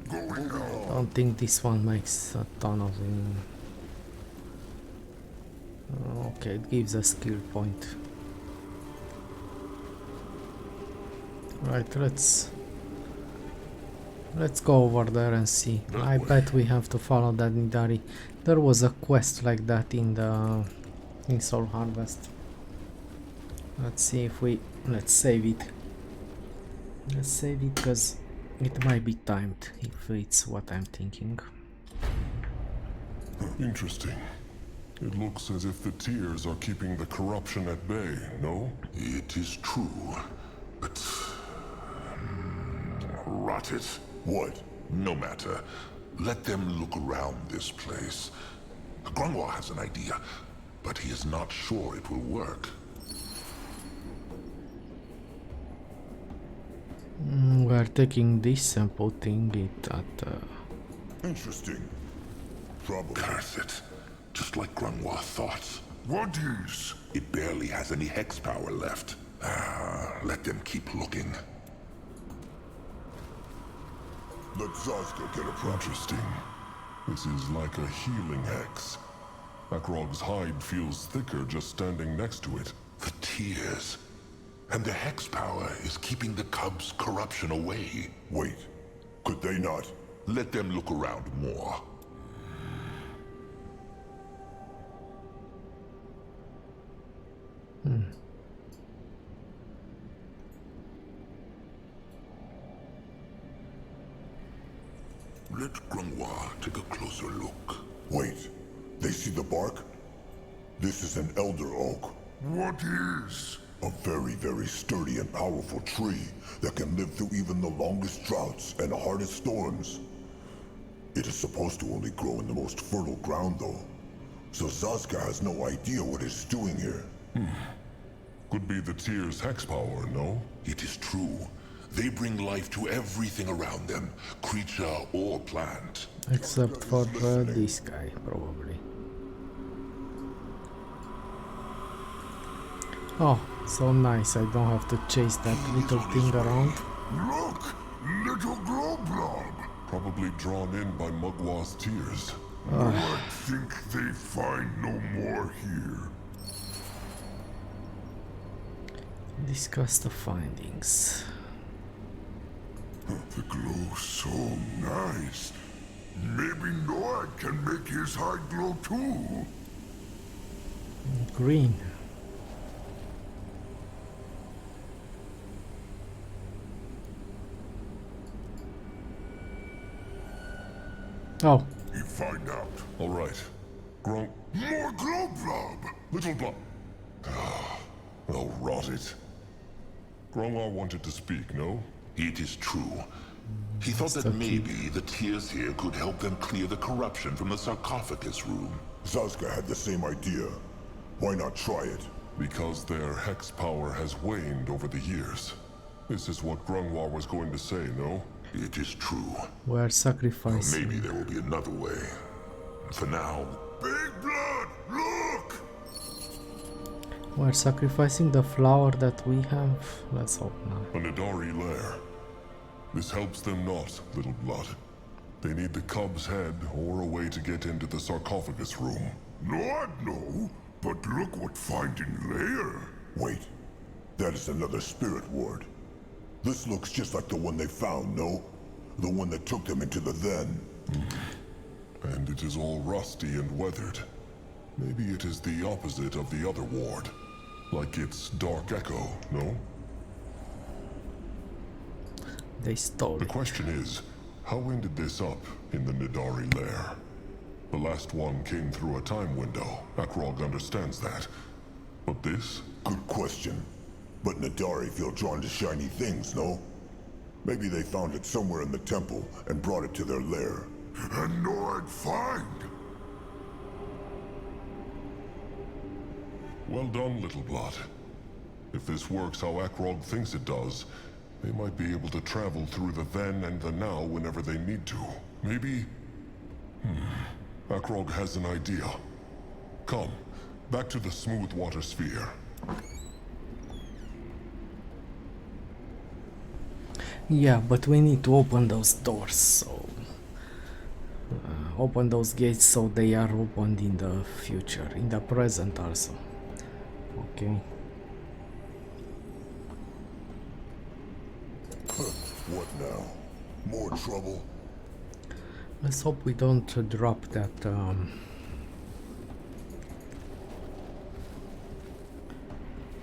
Going now. don't think this one makes a ton of okay, it gives a skill point. Right, let's go over there and see. I bet we have to follow that Nidari. There was a quest like that in Soul Harvest. Let's see if let's save it. Let's save it because it might be timed if it's what I'm thinking. Interesting. It looks as if the tears are keeping the corruption at bay, no? It is true, but... rot it. What? No matter. Let them look around this place. Grandpa has an idea, but he is not sure it will work. We're taking this and putting it at... Interesting. Probably. Curse it. Just like Grandpa thought. What is? It barely has any hex power left. Let them keep looking. Let Zazka get a proper. Interesting. This is like a healing hex. Akrog's hide feels thicker just standing next to it. The tears. And the hex power is keeping the cub's corruption away. Wait. Could they not? Let them look around more. Let Grandpa take a closer look. Wait. They see the bark? This is an elder oak. What is? A very, very sturdy and powerful tree that can live through even the longest droughts and hardest storms. It is supposed to only grow in the most fertile ground, though. So Zazka has no idea what it's doing here. Could be the tears' hex power, no? It is true. They bring life to everything around them, creature or plant. except for this guy, probably. Oh, so nice, I don't have to chase that little thing around. Look! Little glow blob! Probably drawn in by Mugwa's tears. I think they find no more here. Discuss the findings. The glow's so nice. Maybe Noah can make his hide glow too. Green. Oh. He find out. All right. Grunk. More glow blob! Little blob. Oh, rot it. Grongwar wanted to speak, no? It is true. He thought that maybe the tears here could help them clear the corruption from the sarcophagus room. Zazka had the same idea. Why not try it? Because their hex power has waned over the years. This is what Grongwar was going to say, no? It is true. We're sacrificing. Maybe there will be another way. For now... Big blood! Look! We're sacrificing the flower that we have. Let's hope not. A Nidari lair. This helps them not, little blood. They need the cub's head or a way to get into the sarcophagus room. Not no, but look what finding lair. Wait, that is another spirit ward. This looks just like the one they found, no? The one that took them into the then. And it is all rusty and weathered. Maybe it is the opposite of the other ward. Like its dark echo, no? They stole The it. question is, how ended this up in the Nidari lair? The last one came through a time window. Akrog understands that. But this? Good question. But Nidari feel drawn to shiny things, no? Maybe they found it somewhere in the temple and brought it to their lair. And no I'd find. Well done, Little Blood. If this works how Akrog thinks it does, they might be able to travel through the then and the now whenever they need to. Maybe... Akrog has an idea. Come, back to the smooth water sphere. Yeah, but we need to open those doors, so... open those gates so they are opened in the future, in the present also. Okay. What now? More trouble? Let's hope we don't drop that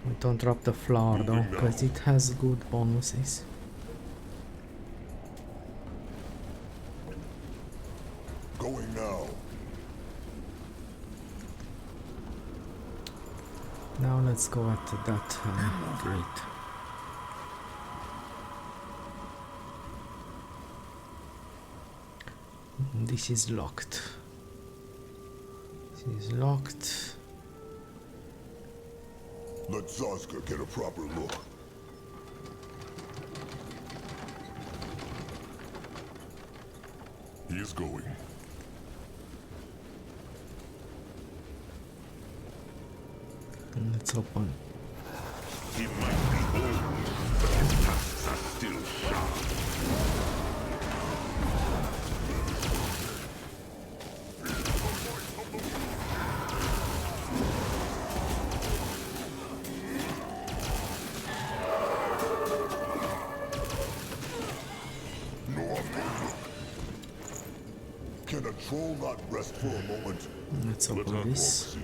we don't drop the flower though, because it has good bonuses. Going now. Now let's go at that gate. This is locked. This is locked. Let Zazka get a proper look. He is going. And let's open. He might be old, but his tusks are still sharp. Can a troll not rest for a moment? Let's open this.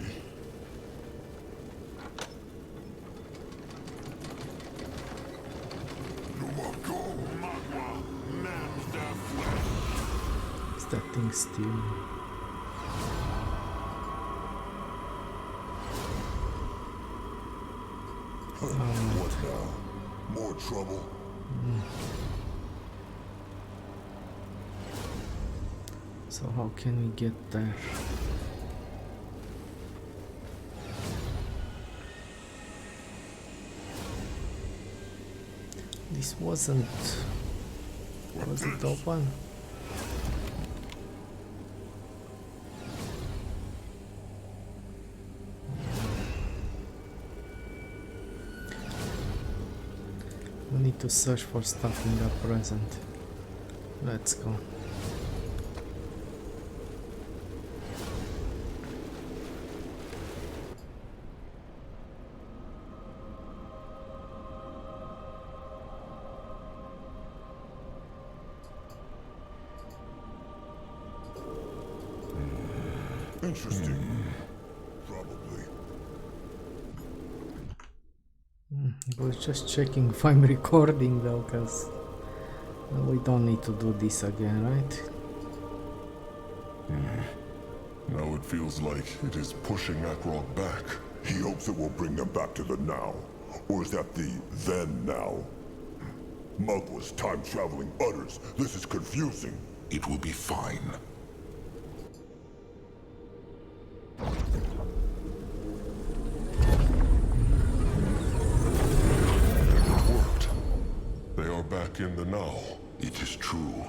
Is that thing still? What now? More trouble? So how can we get there? This wasn't... Was it open? We need to search for stuff in the present. Let's go. Interesting. Probably. I was just checking if I'm recording though, because we don't need to do this again, right? Now it feels like it is pushing Akrog back. He hopes it will bring them back to the now. Or is that the then now? Mugwa's time-traveling utters. This is confusing. It will be fine. They are back in the now. It is true.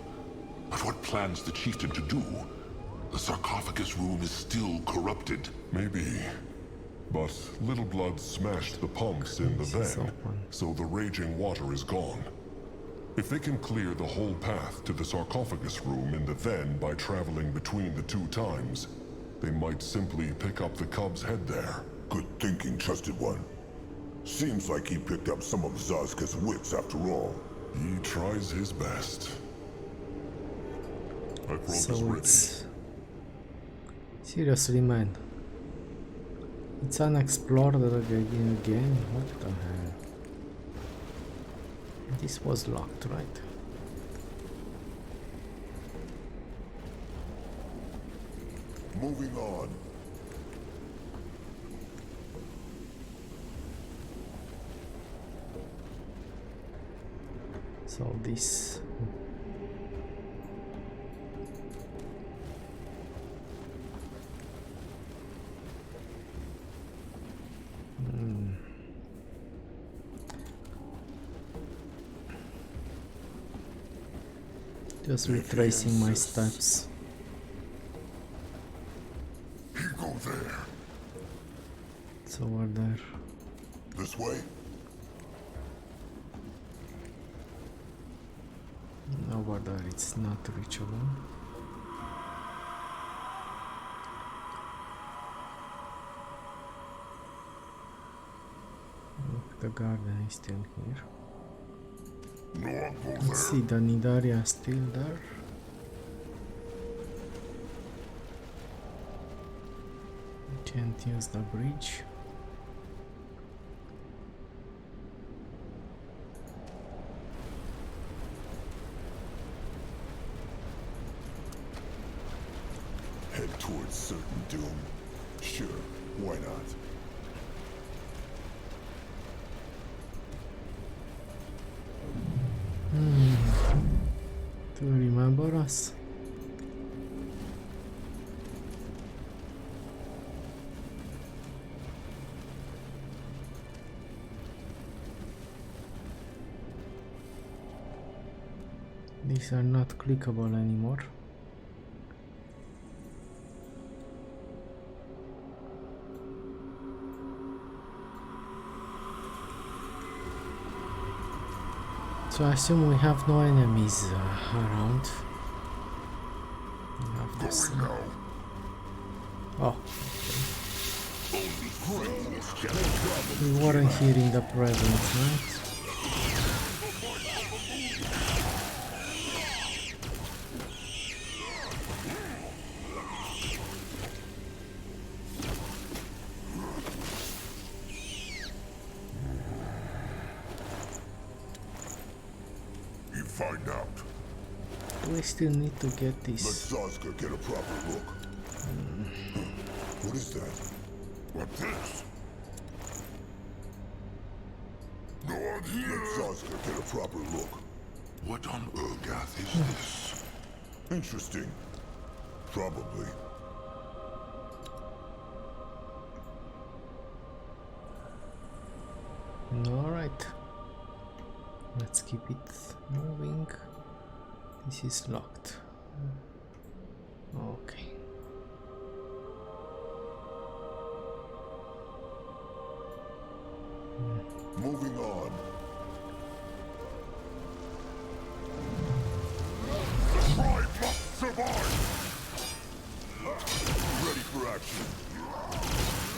But what plans the chieftain to do? The sarcophagus room is still corrupted. Maybe. But Little Blood smashed the pumps in the This is then, open. so the raging water is gone. If they can clear the whole path to the sarcophagus room in the Then by traveling between the two times, they might simply pick up the cub's head there. Good thinking, trusted one. Seems like he picked up some of Zazka's wits after all. He tries his best. That rope is So ready. it's... Seriously, man. It's unexplored again? What the hell? This was locked, right? Moving on. So this... Just retracing my steps. He go there. It's over there. This way? Over there, it's not reachable. Look, the garden is still here. No one go Let's there. see, the Nidaria is still there. Can't use the bridge. Head towards certain doom. Sure, why not? Do you remember us? These are not clickable anymore. So I assume we have no enemies around. We have this. Going now. Oh, we weren't here in the present, right? He find out. We still need to get Let this. Zazka get a proper look. What is that? What this? No one here. Let Zazka get a proper look. What on Urgath is this? Interesting. Probably. Alright. Let's keep it moving. This is locked. Okay. Moving on. The tribe must survive! Ready for action.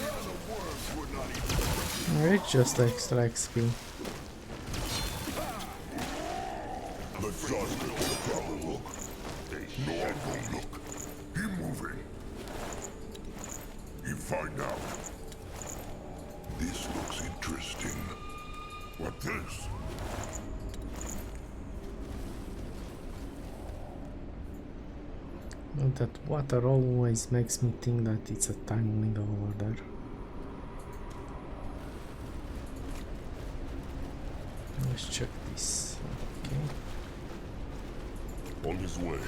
Even the worms would not even... Alright, just extra XP. Let Zazka get a proper look. No one go look. He moving. He find out. This looks interesting. What this? That water always makes me think that it's a time window over there. Let's check this. Okay. On his way.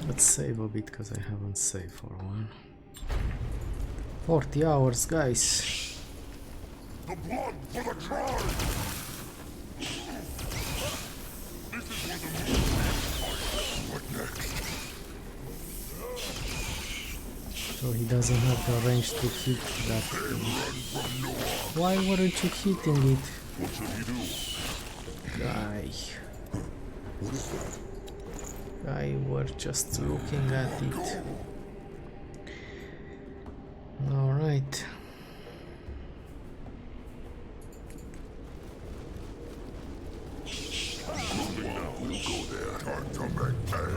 Let's save a bit because I haven't saved for a while. 40 hours, guys. The blood for the tribe! This is where the move. What next? So he doesn't have the range to hit that thing. Why weren't you hitting it? What should he do? Guy. What is that? I were just looking at it. Alright. Moving now, we'll go there. Time to make hay.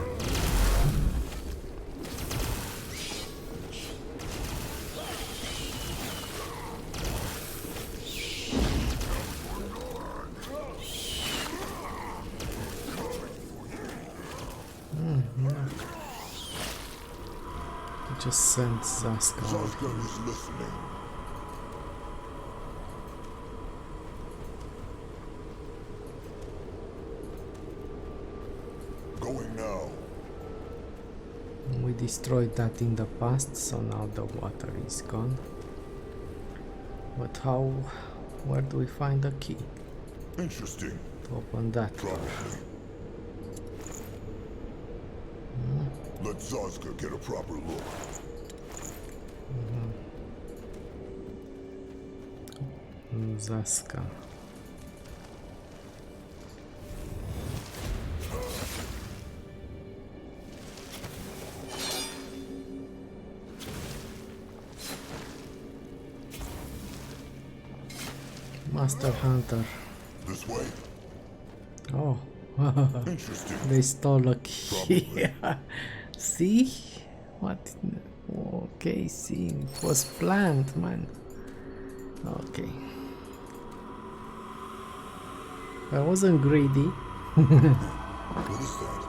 Just sent Zaska. Zaska is listening. Going now. We destroyed that in the past, so now the water is gone. But how? Where do we find the key Interesting. to open that door? Probably. Let Zaska get a proper look. Zaska. Master Hunter. This way. Oh, Interesting. they stole a key. See? What? Okay, see, it was planned, man. Okay. I wasn't greedy. What is that?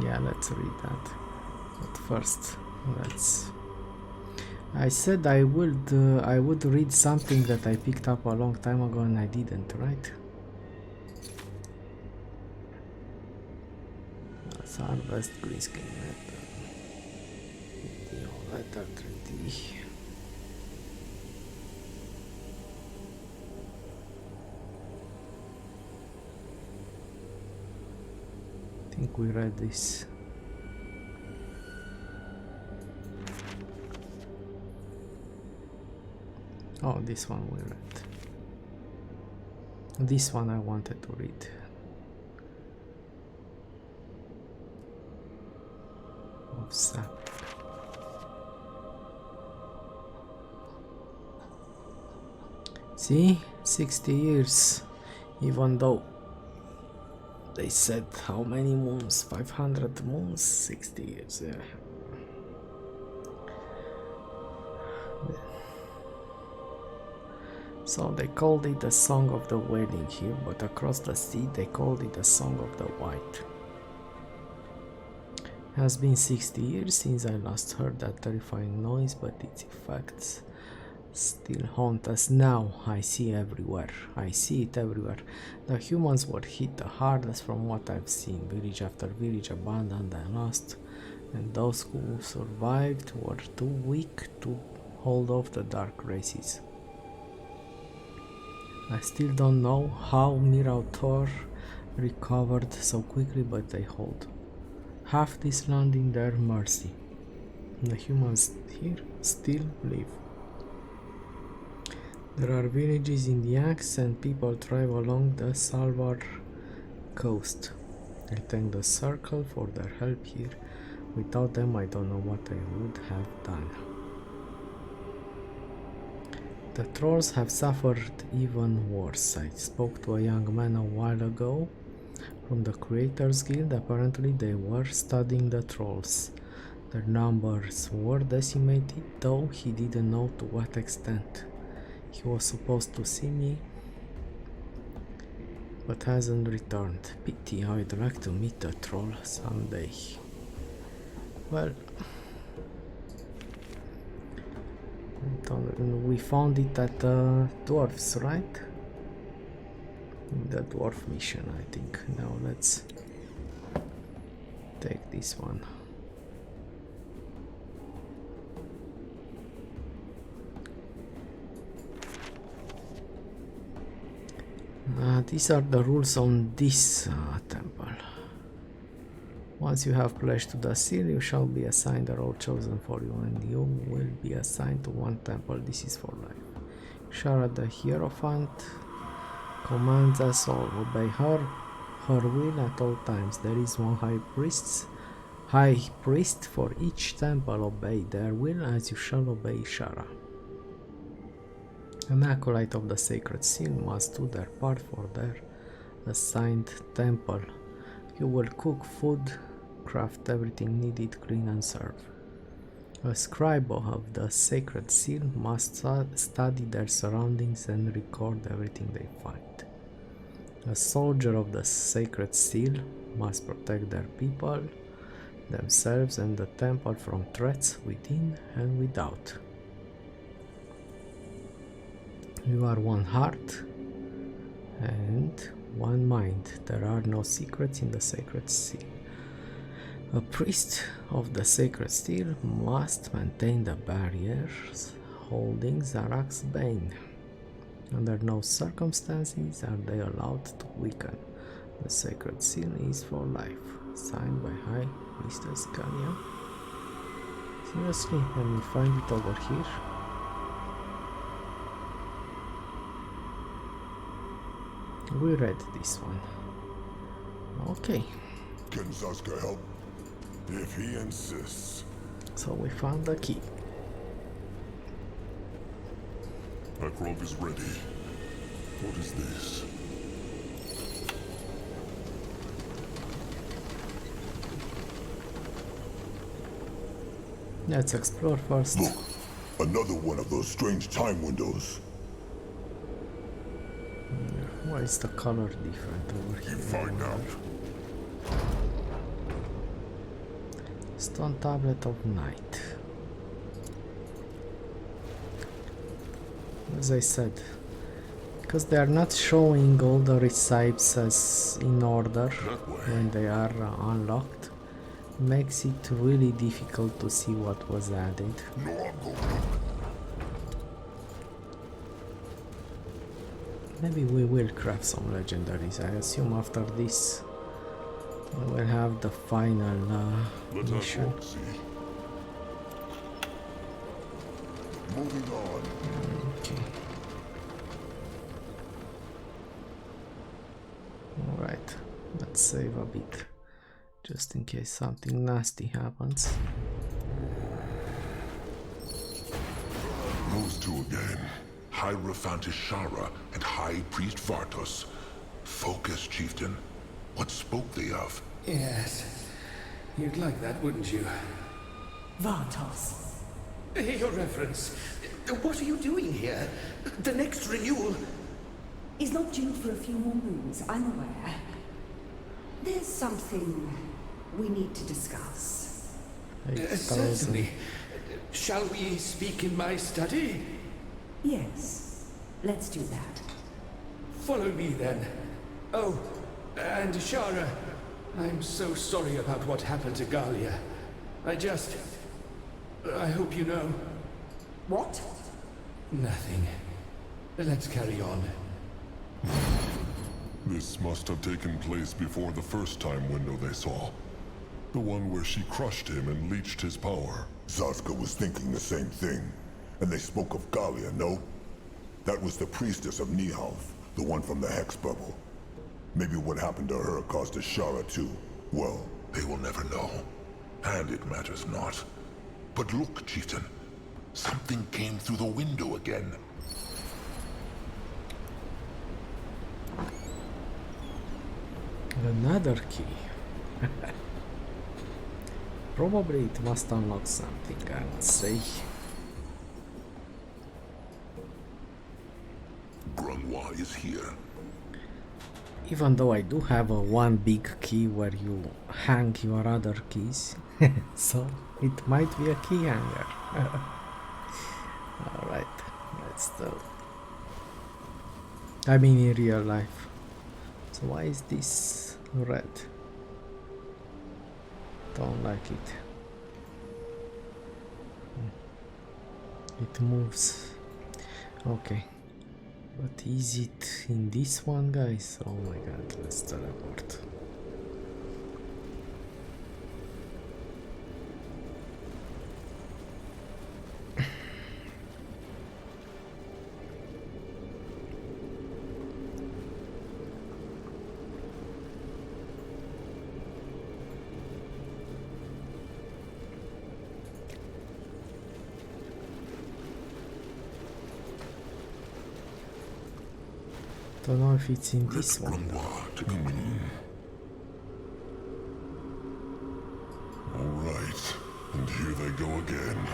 Yeah, let's read that. But first, let's. I said I would read something that I picked up a long time ago and I didn't, right? Let's harvest green skin metal. Letter 3D. I think we read this. Oh, this one we read. This one I wanted to read. Of sap. See? 60 years. Even though they said how many moons? 500 moons? 60 years, yeah. So they called it the Song of the Wailing here, but across the sea they called it the Song of the White. It has been 60 years since I last heard that terrifying noise, but its effects still haunt us now. I see everywhere. I see it everywhere. The humans were hit the hardest from what I've seen. Village after village abandoned and lost, and those who survived were too weak to hold off the dark races. I still don't know how Mirautor recovered so quickly, but they hold half this land in their mercy. The humans here still live. There are villages in the Axe and people thrive along the Salvar coast. I thank the Circle for their help here. Without them, I don't know what I would have done. The trolls have suffered even worse. I spoke to a young man a while ago from the Creators Guild. Apparently they were studying the trolls. Their numbers were decimated, though he didn't know to what extent. He was supposed to see me, but hasn't returned. Pity, I'd like to meet a troll someday. Well, we found it at the dwarfs, right? The dwarf mission, I think. Now let's take this one. These are the rules on this temple. Once you have pledged to the seal, you shall be assigned a role chosen for you, and you will be assigned to one temple. This is for life. Shara the Hierophant commands us all. Obey her will at all times. There is one high priest for each temple. Obey their will as you shall obey Shara. An acolyte of the sacred seal must do their part for their assigned temple. You will cook food, craft everything needed, clean and serve. A scribe of the sacred seal must study their surroundings and record everything they find. A soldier of the sacred seal must protect their people, themselves and the temple from threats within and without. You are one heart and one mind. There are no secrets in the sacred seal. A priest of the sacred seal must maintain the barriers holding Zarak's bane. Under no circumstances are they allowed to weaken. The sacred seal is for life. Signed by High Priestess Galia. Seriously, let me find it over here. We read this one. Okay. Can Zaska help? If he insists. So we found the key. Akrog is ready. What is this? Let's explore first. Look, another one of those strange time windows. Why is the color different over here? You find out. Stone Tablet of Night. As I said, because they are not showing all the recipes as in order when they are unlocked, makes it really difficult to see what was added. No, I'm going. Maybe we will craft some legendaries. I assume after this we will have the final mission. Moving on. Okay. Alright, let's save a bit, just in case something nasty happens. Those two again. Hierophant Ishara and High Priest Vartos. Focus, Chieftain. What spoke they of? Yes. You'd like that, wouldn't you? Vartos. Your Reverence, what are you doing here? The next renewal... Is not due for a few more moons, I'm aware. There's something we need to discuss. Certainly. Shall we speak in my study? Yes, let's do that. Follow me then. Oh, and Ishara, I'm so sorry about what happened to Galia. I hope you know. What? Nothing. Let's carry on. This must have taken place before the first time window they saw. The one where she crushed him and leached his power. Zaska was thinking the same thing. And they spoke of Galia, no? That was the priestess of Nihalf, the one from the Hex Bubble. Maybe what happened to her caused Ishara too. Well, They will never know. And it matters not. But look, Chieftain. Something came through the window again. Another key. Probably it must unlock something, I would say. Grunwa is here. Even though I do have a one big key where you hang your other keys, so it might be a key hanger. Alright, let's do. I mean in real life. So why is this red? Don't like it. It moves. Okay. But is it in this one, guys? Oh my god, let's teleport. Don't know if it's in Let this one. Grimoire to come in. All right, and here they go again.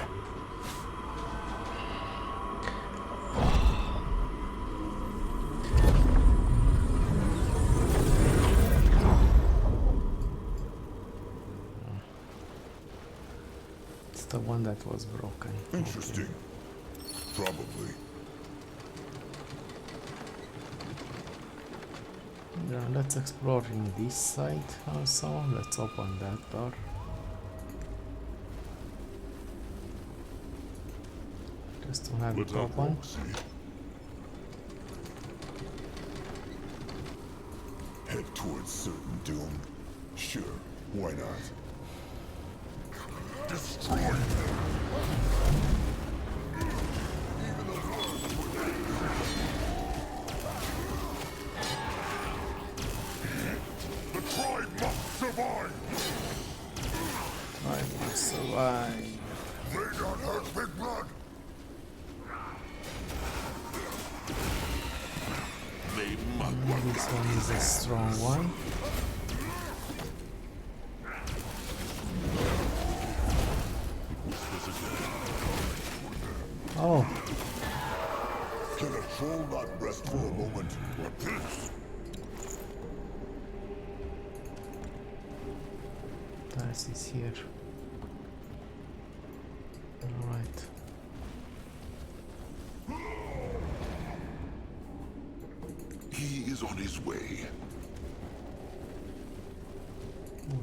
It's the one that was broken. Interesting. Probably. Yeah, let's explore in this side also. Let's open that door. Just to have Let's it have open. walk, see? Head towards certain doom. Sure, why not? Destroy them! The tribe must survive! I must survive. They not hurt big blood! They mug This one is a strong one. Oh, Can a troll not rest for a moment? What this? Dice is here. Alright. He is on his way.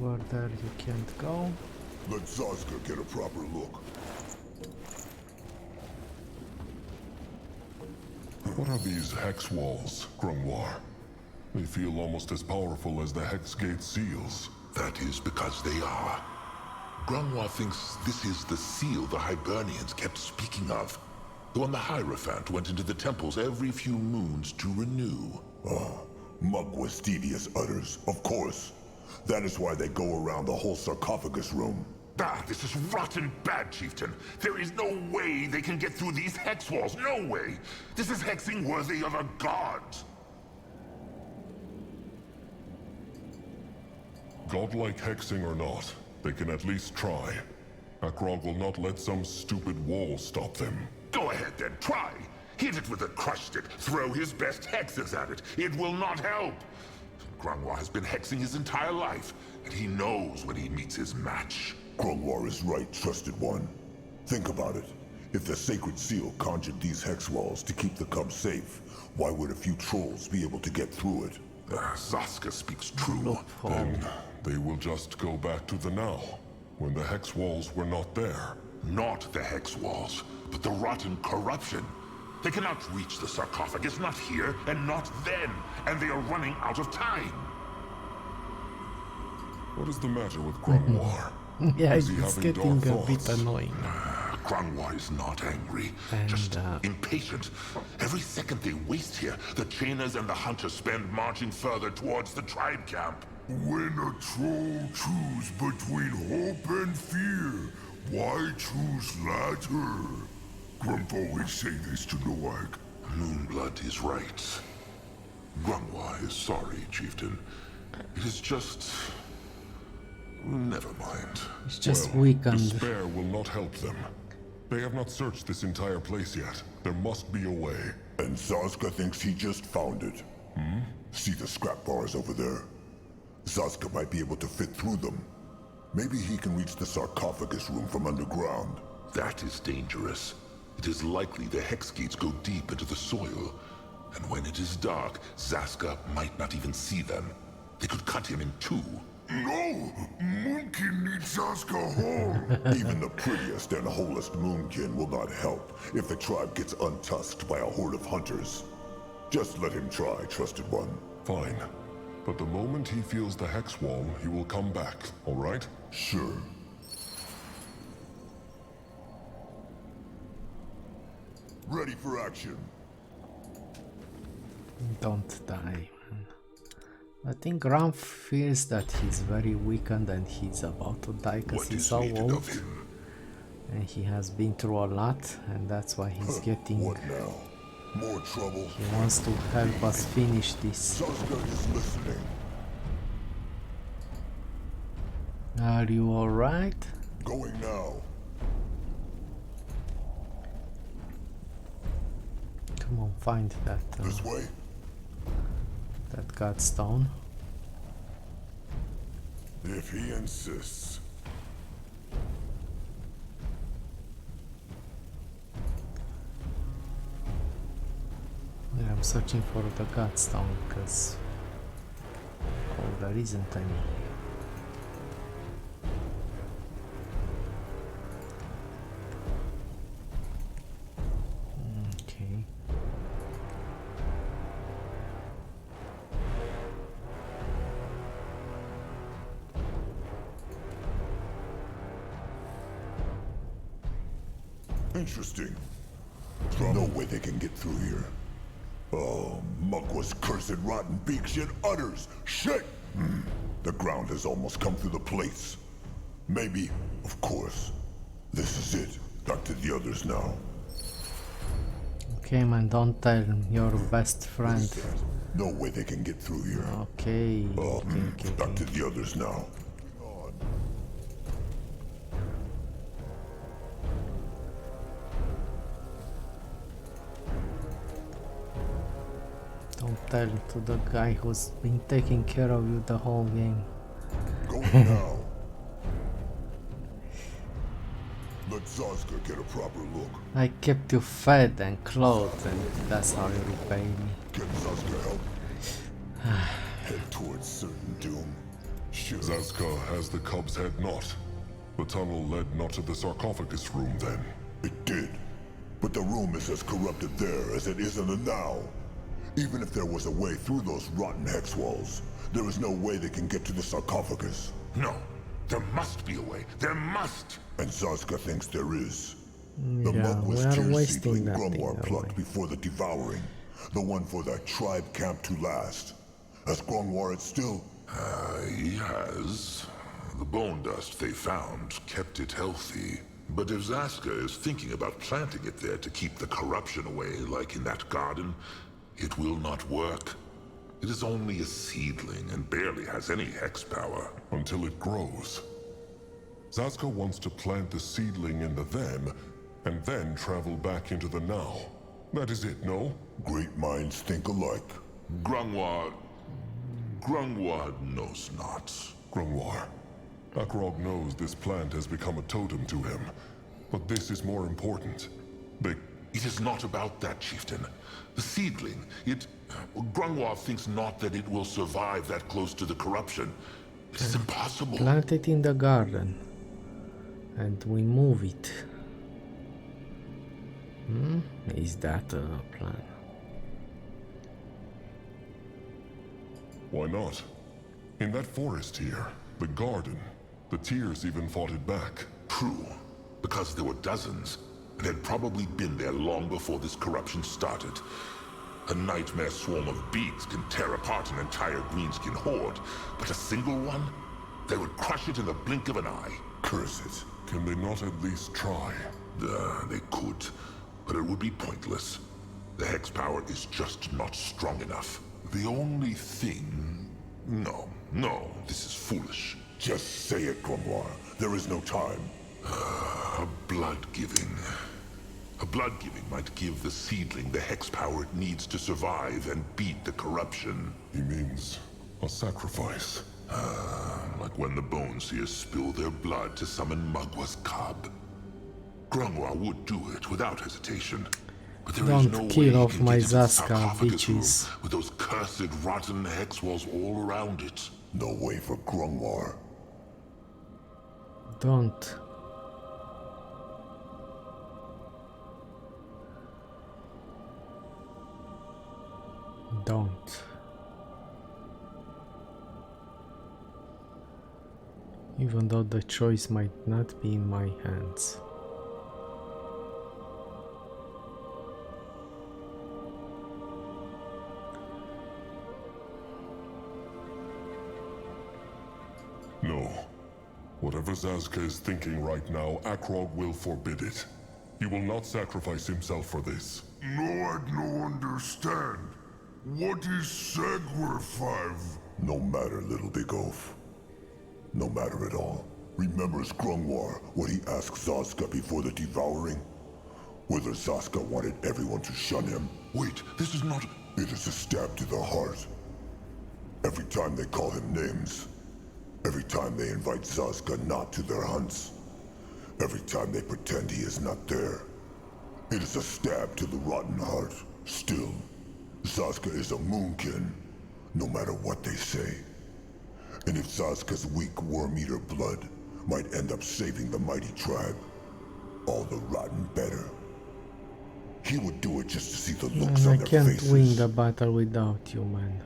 Over there you can't go. Let Zazka get a proper look. What are these hex walls, Grimoire? They feel almost as powerful as the hex gate seals. That is because they are. Grimoire thinks this is the seal the Hibernians kept speaking of. The one the Hierophant went into the temples every few moons to renew. Mugwestidius utters, of course. That is why they go around the whole sarcophagus room. Ah, this is rotten bad, Chieftain. There is no way they can get through these hex walls. No way. This is hexing worthy of a god. Godlike hexing or not, they can at least try. Akrog will not let some stupid wall stop them. Go ahead then, try. Hit it with a crush stick. Throw his best hexes at it. It will not help. Grimoire has been hexing his entire life, and he knows when he meets his match. Grimoire is right, trusted one. Think about it. If the sacred seal conjured these hex walls to keep the cubs safe, why would a few trolls be able to get through it? Zaska speaks true. Then they will just go back to the now, when the hex walls were not there. Not the hex walls, but the rotten corruption. They cannot reach the sarcophagus, not here, and not then, and they are running out of time. What is the matter with Grimoire? Yeah, Is he it's having getting dark a bit thoughts? annoying. Grimoire is not angry, And, just impatient. Every second they waste here, the chainers and the hunters spend marching further towards the tribe camp. When a troll choose between hope and fear, why choose latter? Grump always say this to Noak. Moonblood is right. Grimoire is sorry, Chieftain. It is just... never mind. It's just Well, weakened. despair will not help them. They have not searched this entire place yet. There must be a way. And Zazka thinks he just found it. See the scrap bars over there? Zazka might be able to fit through them. Maybe he can reach the sarcophagus room from underground. That is dangerous. It is likely the hex gates go deep into the soil. And when it is dark, Zaska might not even see them. They could cut him in two. No! Moonkin needs Zaska whole! Even the prettiest and wholest moonkin will not help if the tribe gets untusked by a horde of hunters. Just let him try, trusted one. Fine. But the moment he feels the hex wall, he will come back, all right? Sure. Ready for action. Don't die, man. I think Grump feels that he's very weakened and he's about to die because What he's is so needed old. of him? And he has been through a lot, and that's why he's getting What now? More trouble. He wants to help us finish this. Zazka is listening. Are you alright? Going now. Come on, find that This way? that godstone. If he insists. Yeah, I'm searching for the godstone because there isn't any. Okay. Interesting. No way they can get through here. Oh, Mugwa's cursed rotten beaks yet utters. Shit! The ground has almost come through the plates. Maybe, of course. This is it. Back to the others now. Okay, man, don't tell him. Your best friend. No way they can get through here. Okay. Back to the others now. Don't tell to the guy who's been taking care of you the whole game. Going now. Let Zazka get a proper look. I kept you fed and clothed, and that's how you repay me. Can Zazka help? Head towards certain doom. Sure. Zazka has the cub's head not. The tunnel led not to the sarcophagus room then. It did. But the room is as corrupted there as it is in the now. Even if there was a way through those rotten hex walls, there is no way they can get to the sarcophagus. No. There must be a way. There must! And Zazka thinks there is. Yeah, The mug was we are tear wasting seedling that Grumwar thing plucked away. before the devouring. The one for that tribe camp to last. Has Grumwar it still? Yes. The bone dust they found kept it healthy. But if Zazka is thinking about planting it there to keep the corruption away, like in that garden, it will not work. It is only a seedling and barely has any hex power. Until it grows. Zazka wants to plant the seedling in the then, and then travel back into the now. That is it, no? Great minds think alike. Grumwar knows not. Grumwar. Akrog knows this plant has become a totem to him. But this is more important. It is not about that, chieftain. The seedling, Grumwar thinks not that it will survive that close to the corruption. It is impossible. Plant it in the garden. And we move it. Is that a plan? Why not? In that forest here, the garden, the Tears even fought it back. True, because there were dozens, and had probably been there long before this corruption started. A nightmare swarm of beaks can tear apart an entire greenskin horde, but a single one? They would crush it in the blink of an eye. Curse it. Can they not at least try? They could, but it would be pointless. The hex power is just not strong enough. The only thing... No, this is foolish. Just say it, Grumwar. There is no time. A blood-giving. A blood-giving might give the seedling the hex power it needs to survive and beat the corruption. He means a sacrifice. Like when the Bone Seers spill their blood to summon Mugwa's cub. Grumwar would do it without hesitation. But there is Don't no kill way off he can my get into the Zazka, sarcophagus room bitches. with those cursed rotten hex walls all around it. No way for Grumwar. Don't. Don't. Even though the choice might not be in my hands. No. Whatever Zazka is thinking right now, Akrog will forbid it. He will not sacrifice himself for this. No, I no understand. What is Sagwer 5? No matter, little big oaf. No matter at all. Remembers Grungwar, what he asked Zaska before the devouring? Whether Zaska wanted everyone to shun him? Wait, this is not... It is a stab to the heart. Every time they call him names. Every time they invite Zaska not to their hunts. Every time they pretend he is not there. It is a stab to the rotten heart. Still, Zaska is a moonkin, no matter what they say. And if Zaska's weak worm-eater blood might end up saving the mighty tribe, all the rotten better. He would do it just to see the looks I on their can't faces. win the battle without you, man.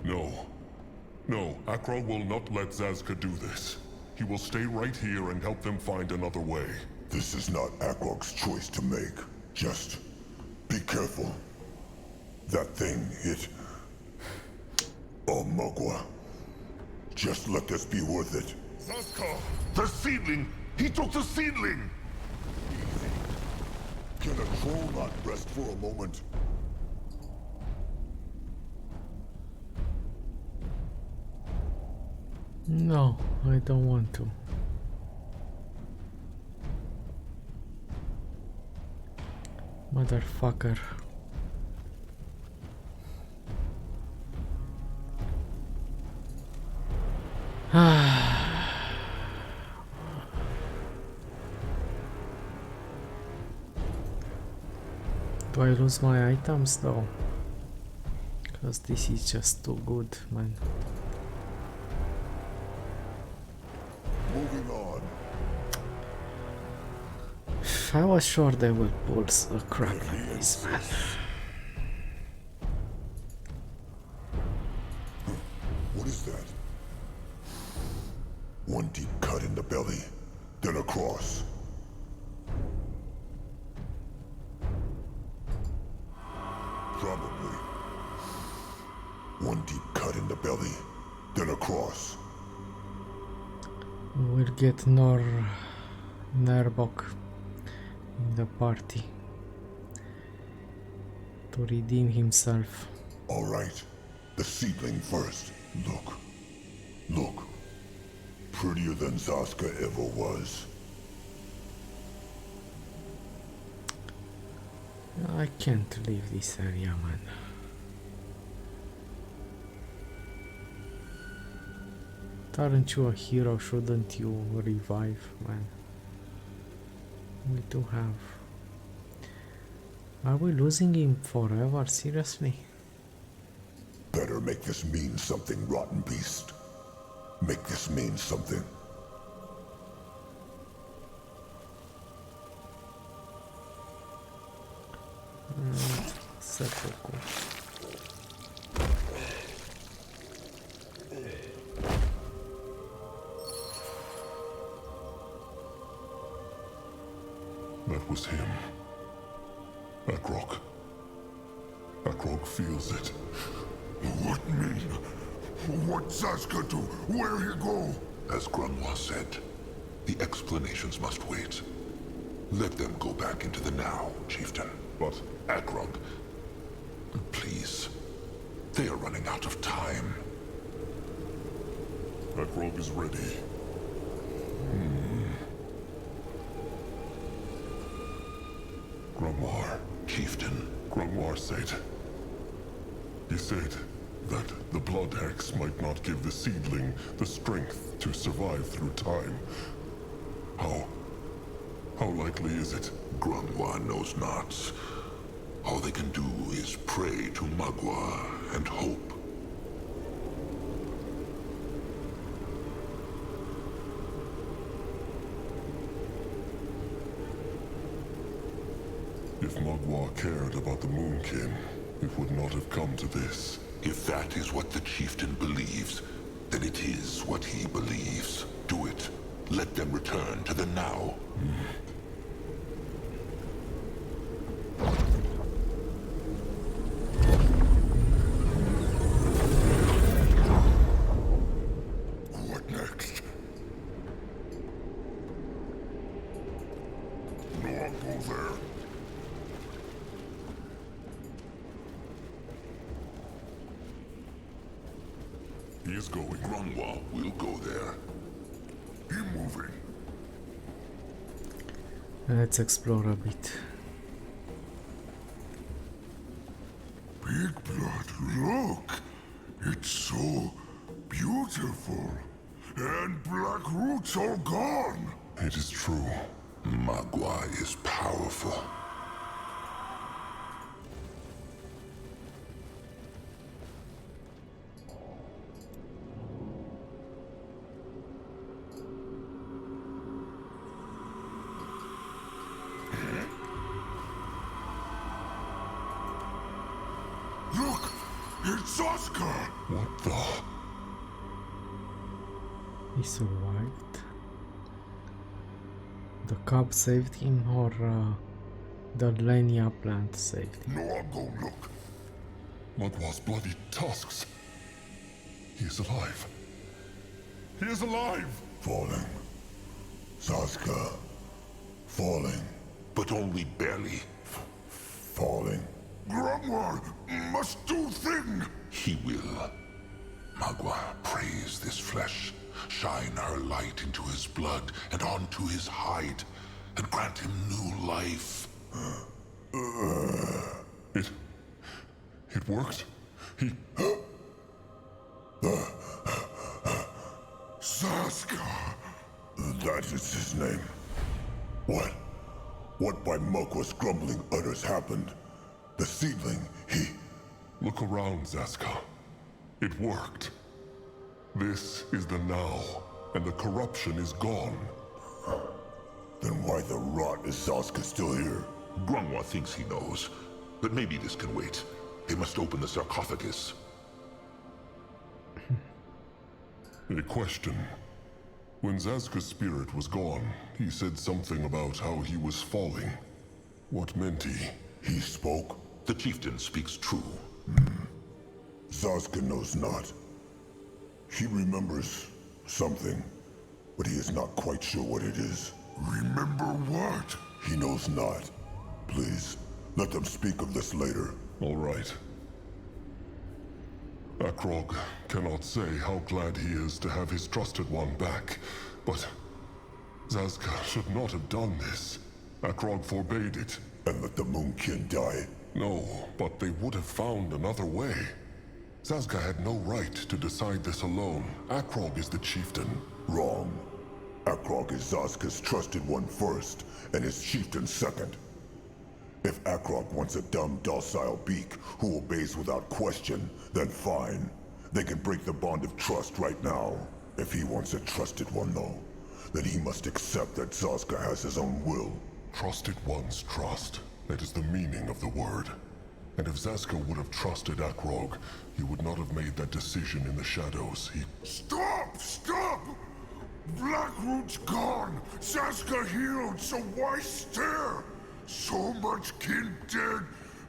No. No, Akrog will not let Zazka do this. He will stay right here and help them find another way. This is not Akrog's choice to make. Just be careful. That thing, it... Oh, Mogwa. Just let this be worth it. Zaska! The seedling! He took the seedling! Can a troll not rest for a moment? No, I don't want to. Motherfucker. Do I lose my items though? Because this is just too good, man. Moving on. I was sure they would pull a crap like this, man. What is that? One deep cut in the belly, then across. Probably. One deep cut in the belly, then across. We'll get Nerbok in the party to redeem himself. All right, the seedling first. Look, look. Prettier than Zaska ever was. I can't leave this area, man. Aren't you a hero? Shouldn't you revive, man? We do have... Are we losing him forever? Seriously? Better make this mean something, rotten beast. Make this mean something. Sepulchre. That was him. Akrog. Akrog feels it. What mean? What Zaska do? Where he go? As Grunwa said, the explanations must wait. Let them go back into the now, Chieftain. But Akrog, please. They are running out of time. Akrog is ready. Grumwar. Chieftain. Grumwar said... He said that the blood hex might not give the seedling the strength to survive through time. How likely is it? Grunwa knows not. All they can do is pray to Magua and hope. If Magua cared about the Moonkin, it would not have come to this. If that is what the chieftain believes, then it is what he believes. Do it. Let them return to the now. What next? He is going. Grunwa will go there. He moving. Let's explore a bit. Big blood, look! It's so beautiful. And black roots are gone. It is true. Magua is powerful. Look! It's Oscar! What the? He survived. The cub saved him, or the Lenia plant saved him? No, I'll go look. Magwa's bloody tusks. He is alive. He is alive! Falling. Saska. Falling. But only barely. Falling. Grunwa must do thing. He will. Magua, praise this flesh. Shine her light into his blood and onto his hide, and grant him new life. It worked. He... Saska. That is his name. What? What by Mugwa's grumbling utters happened? The seedling, he... Look around, Zaska. It worked. This is the now, and the corruption is gone. Then why the rot is Saska still here? Grunwa thinks he knows, but maybe this can wait. They must open the sarcophagus. A question. When Zaska's spirit was gone, he said something about how he was falling. What meant he? He spoke? The chieftain speaks true. Saska knows not. He remembers something, but he is not quite sure what it is. Remember what? He knows not. Please, let them speak of this later. All right. Akrog cannot say how glad he is to have his trusted one back, but Zaska should not have done this. Akrog forbade it. And let the Moonkin die. No, but they would have found another way. Zaska had no right to decide this alone. Akrog is the chieftain. Wrong. Akrog is Zaska's trusted one first, and his chieftain second. If Akrog wants a dumb, docile beak who obeys without question, then fine. They can break the bond of trust right now. If he wants a trusted one, though, then he must accept that Zaska has his own will. Trusted one's trust. That is the meaning of the word. And if Zaska would have trusted Akrog, he would not have made that decision in the shadows. He... Stop! Stop! Blackroot's gone! Saska healed, so why stare? So much kin dead,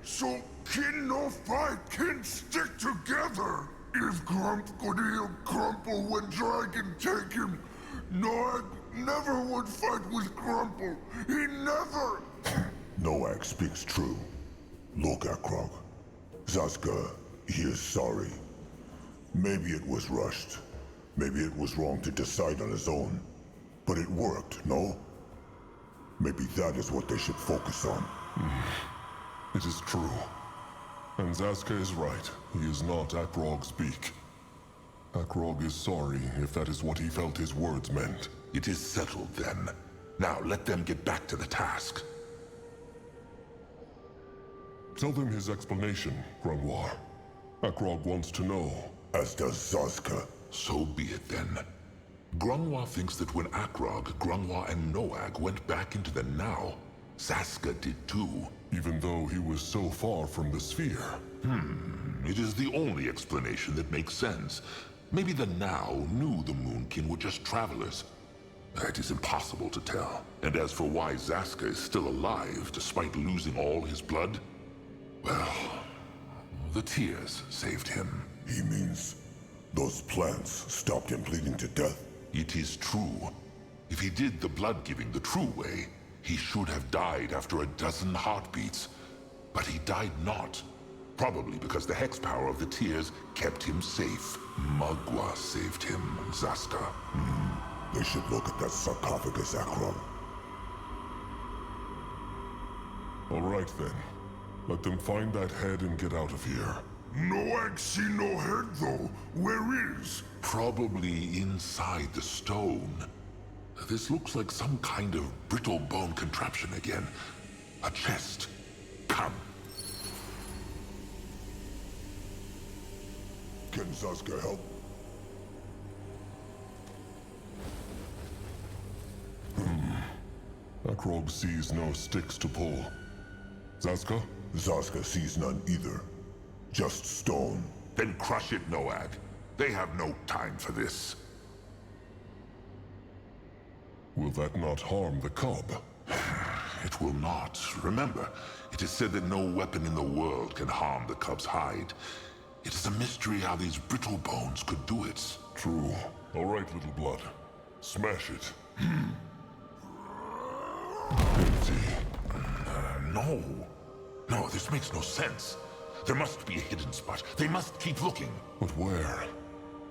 so kin no fight, kin stick together! If Grump could heal Grumple when Dragon take him, Noag never would fight with Grumple. He never... Noag speaks true. Look, Akrog. Zaska, he is sorry. Maybe it was rushed. Maybe it was wrong to decide on his own. But it worked, no? Maybe that is what they should focus on. It is true. And Zaska is right. He is not Akrog's beak. Akrog is sorry if that is what he felt his words meant. It is settled then. Now let them get back to the task. Tell them his explanation, Grunwa. Akrog wants to know. As does Zaska. So be it then. Grunwa thinks that when Akrog, Grunwa, and Noag went back into the Now, Zaska did too. Even though he was so far from the sphere. It is the only explanation that makes sense. Maybe the Now knew the Moonkin were just travelers. It is impossible to tell. And as for why Zaska is still alive despite losing all his blood, well, the tears saved him. He means those plants stopped him bleeding to death? It is true. If he did the blood-giving the true way, he should have died after a dozen heartbeats. But he died not. Probably because the hex power of the tears kept him safe. Magua saved him, Zaska. They should look at that sarcophagus, Akrog. All right then. Let them find that head and get out of here. No I see no head, though. Where is? Probably inside the stone. This looks like some kind of brittle bone contraption again. A chest. Come. Can Zaska help? Akrog sees no sticks to pull. Zaska? Zaska sees none either. Just stone. Then crush it, Noad. They have no time for this. Will that not harm the cub? It will not. Remember, it is said that no weapon in the world can harm the cub's hide. It is a mystery how these brittle bones could do it. True. All right, little blood. Smash it. Empty. No. No, this makes no sense. There must be a hidden spot. They must keep looking. But where?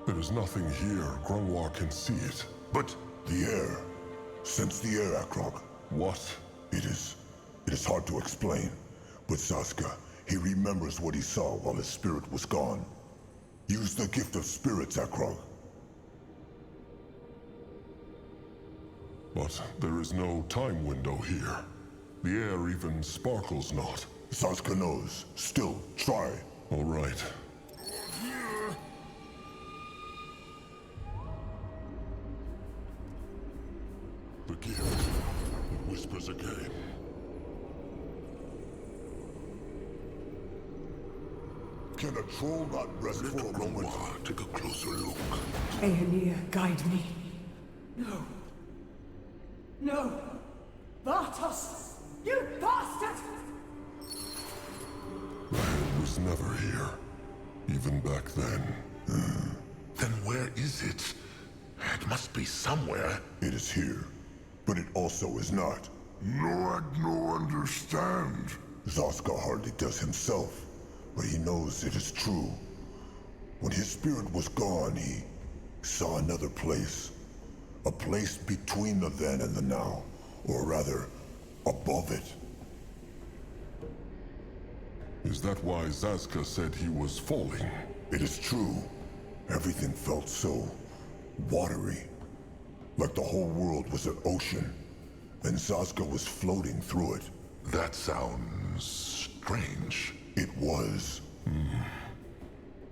There is nothing here. Grungwar can see it. But The air. Sense the air, Akrog. What? It is hard to explain. But Zaska, he remembers what he saw while his spirit was gone. Use the gift of spirits, Akrog. But there is no time window here. The air even sparkles not. Zaska knows. Still, try. All right. The gift. It whispers again. Can a troll not rest for a moment? Take a closer look. Aeneir, guide me. No. No! Bartos! You bastard! The head was never here. Even back then. Then where is it? It must be somewhere. It is here, but it also is not. No I no understand. Zaska hardly does himself, but he knows it is true. When his spirit was gone, he saw another place. A place between the then and the now, or rather, above it. Is that why Zaska said he was falling? It is true. Everything felt so watery. Like the whole world was an ocean, and Zaska was floating through it. That sounds strange. It was.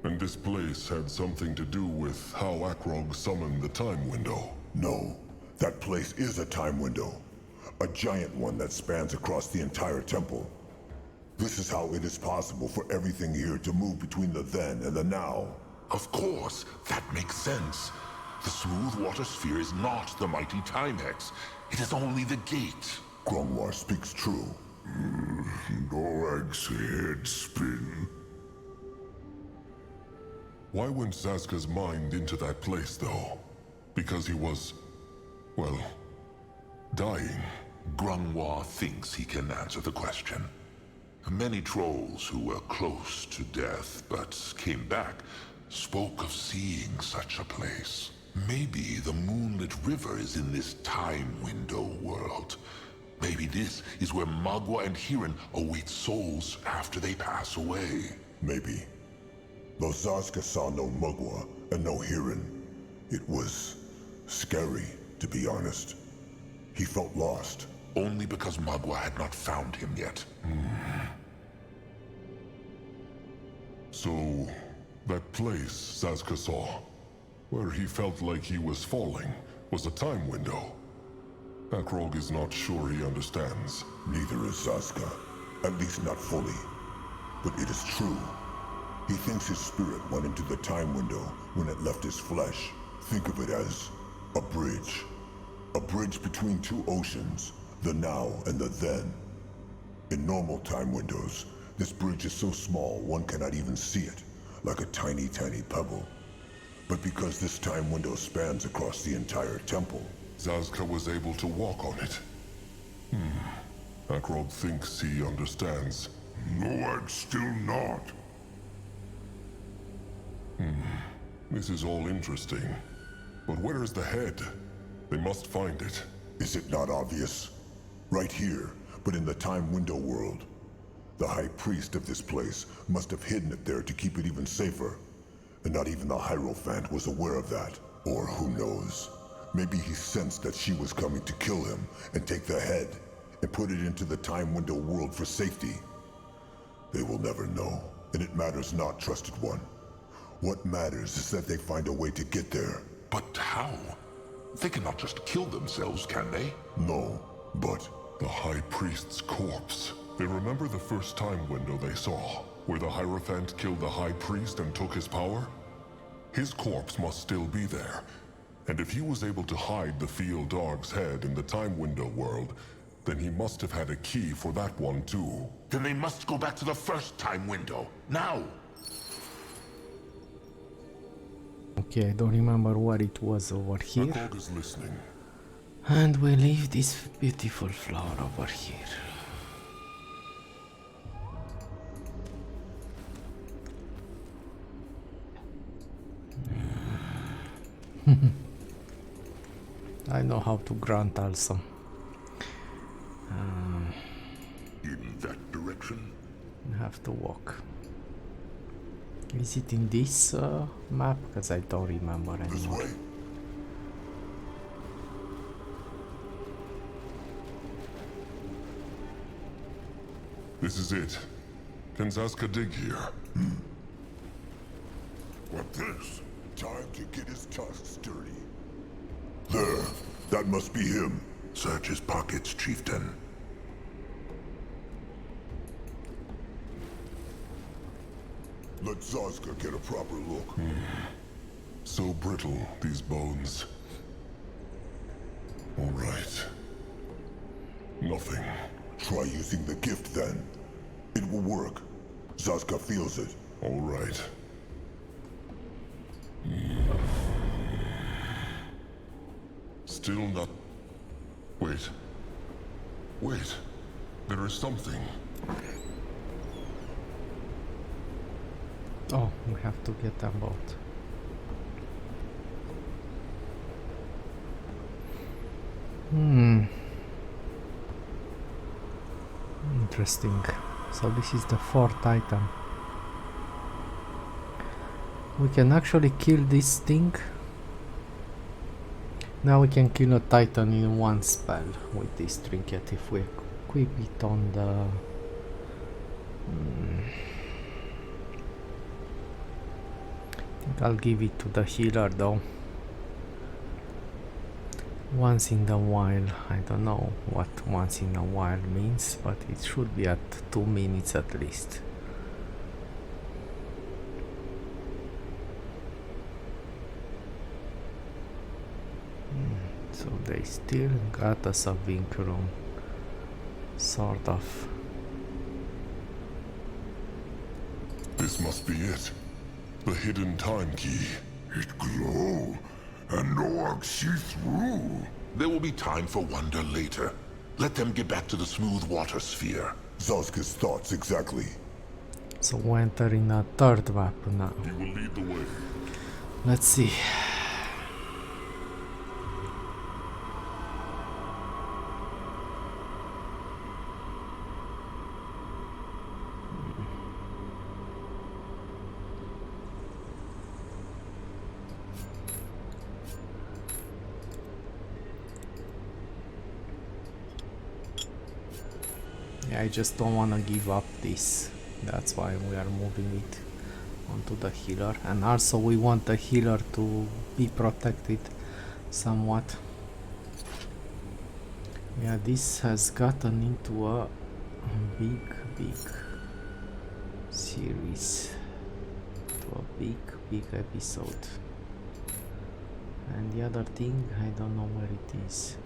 And this place had something to do with how Akrog summoned the time window. No, that place is a time window. A giant one that spans across the entire temple. This is how it is possible for everything here to move between the then and the now. Of course, that makes sense. The smooth water sphere is not the mighty time hex. It is only the gate. Grungwar speaks true. Norag's head spin. Why went Zaska's mind into that place, though? Because he was, well, dying. Grungwar thinks he can answer the question. Many trolls who were close to death but came back spoke of seeing such a place. Maybe the moonlit river is in this time window world. Maybe this is where Magua and Hirin await souls after they pass away. Maybe. Though Zaska saw no Mugwa and no Hirin, it was scary, to be honest. He felt lost. Only because Magua had not found him yet. So, that place Zaska saw, where he felt like he was falling, was a time window. Akrog is not sure he understands. Neither is Zaska. At least not fully. But it is true. He thinks his spirit went into the time window when it left his flesh. Think of it as a bridge. A bridge between two oceans, the now and the then. In normal time windows, this bridge is so small one cannot even see it, like a tiny, tiny pebble. But because this time window spans across the entire temple, Zaska was able to walk on it. Akrog thinks he understands. No, I'd still not. This is all interesting. But where is the head? They must find it. Is it not obvious? Right here, but in the time window world. The high priest of this place must have hidden it there to keep it even safer. And not even the Hierophant was aware of that. Or who knows? Maybe he sensed that she was coming to kill him and take the head and put it into the time window world for safety. They will never know, and it matters not, trusted one. What matters is that they find a way to get there. But how? They cannot just kill themselves, can they? No, but The High Priest's corpse. They remember the first time window they saw, where the Hierophant killed the High Priest and took his power? His corpse must still be there. And if he was able to hide the Field Dog's head in the time window world, then he must have had a key for that one too. Then they must go back to the first time window. Now! Okay, I don't remember what it was over here. Akog is listening. And we leave this beautiful flower over here. I know how to grunt also. In that direction? I have to walk. Is it in this map? Because I don't remember this anymore. way. This is it. Can Zaska dig here? What this? Time to get his tusks dirty. There. That must be him. Search his pockets, chieftain. Let Zaska get a proper look. So brittle, these bones. All right. Nothing. Try using the gift then. It will work. Zaska feels it. All right. Still not... Wait. Wait. There is something. Oh, we have to get a boat. Interesting. So this is the fourth item. We can actually kill this thing. Now we can kill a titan in one spell with this trinket if we equip it on the... I think I'll give it to the healer though. Once in a while, I don't know what once in a while means, but it should be at 2 minutes at least. So they still got us a Vinculum, sort of. This must be it. The hidden time key. It glow, and no one see through. There will be time for wonder later. Let them get back to the smooth water sphere. Zaska's thoughts exactly. So we enter in a third weapon now. He will lead the way. Let's see. I just don't want to give up this. That's why we are moving it onto the healer. And also we want the healer to be protected somewhat. Yeah, this has gotten into a big series. To a big episode. And the other thing, I don't know where it is.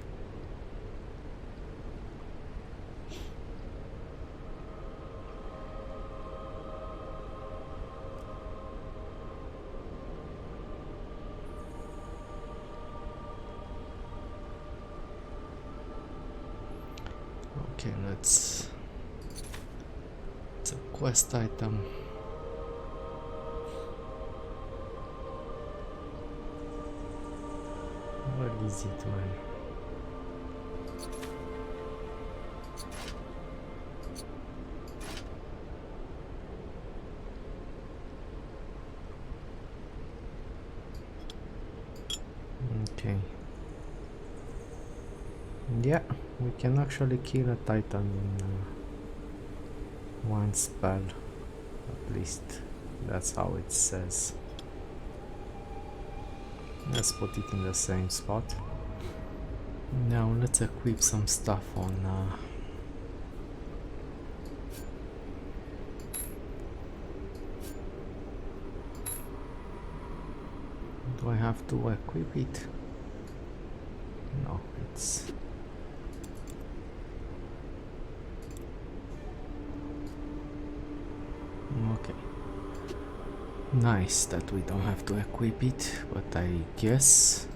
Okay, let's quest item. Where is it, man? Okay. Yeah, we can actually kill a titan in one spell. At least that's how it says. Let's put it in the same spot. Now let's equip some stuff on do I have to equip it? No, it's okay. Nice that we don't have to equip it, but I guess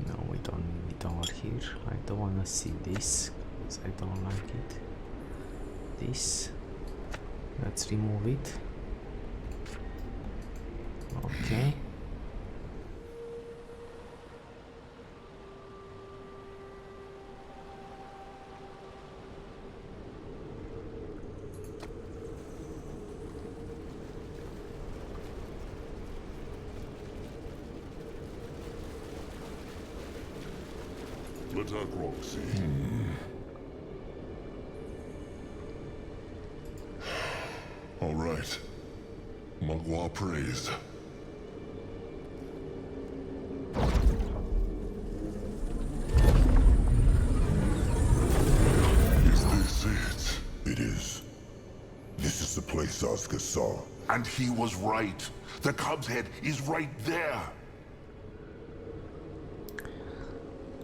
no, we don't need it over here. I don't want to see this because I don't like it. This, let's remove it. Okay. Let Akrog see. All right. Magua praised. Is this it? It is. This is the place Oscar saw. And he was right. The cub's head is right there.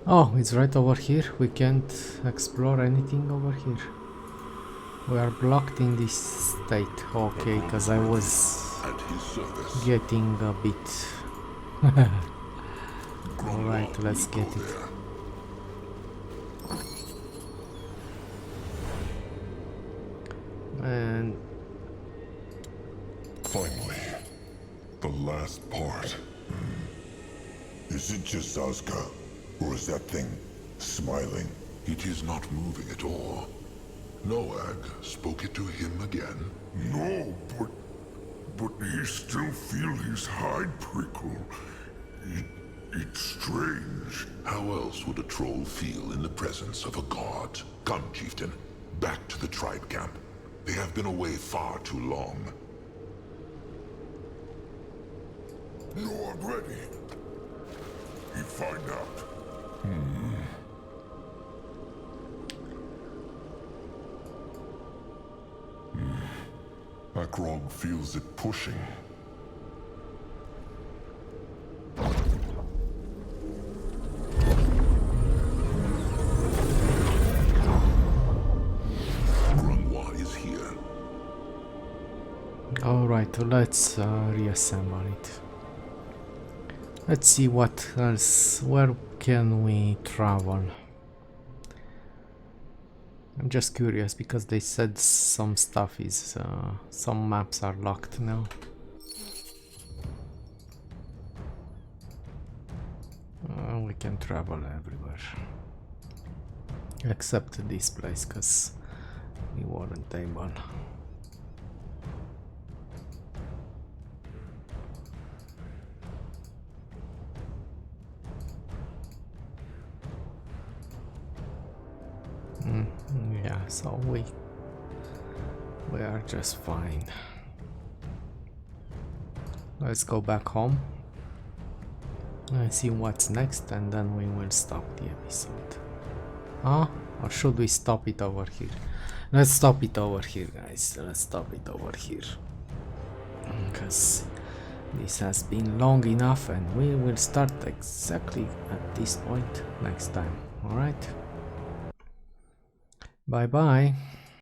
Oh, it's right over here. We can't explore anything over here. We are blocked in this state. Okay, because I was At his service. getting a bit. Alright, let's get it. And Finally, the last part. Is it just Oscar? Or is that thing smiling? It is not moving at all. Noag spoke it to him again. No, but he still feel his hide prickle. It's strange. How else would a troll feel in the presence of a god? Come, chieftain. Back to the tribe camp. They have been away far too long. No, I'm ready. You find out. Akrog feels it pushing. Grungwa is here. alright, let's reassemble it. Let's see what else. Where can we travel? I'm just curious because they said some stuff is some maps are locked now. We can travel everywhere except this place because we weren't able. Yeah, so we are just fine. Let's go back home and see what's next, and then we will stop the episode. Or should we stop it over here? Let's stop it over here, guys. Let's stop it over here because this has been long enough, and we will start exactly at this point next time. All right. Bye bye.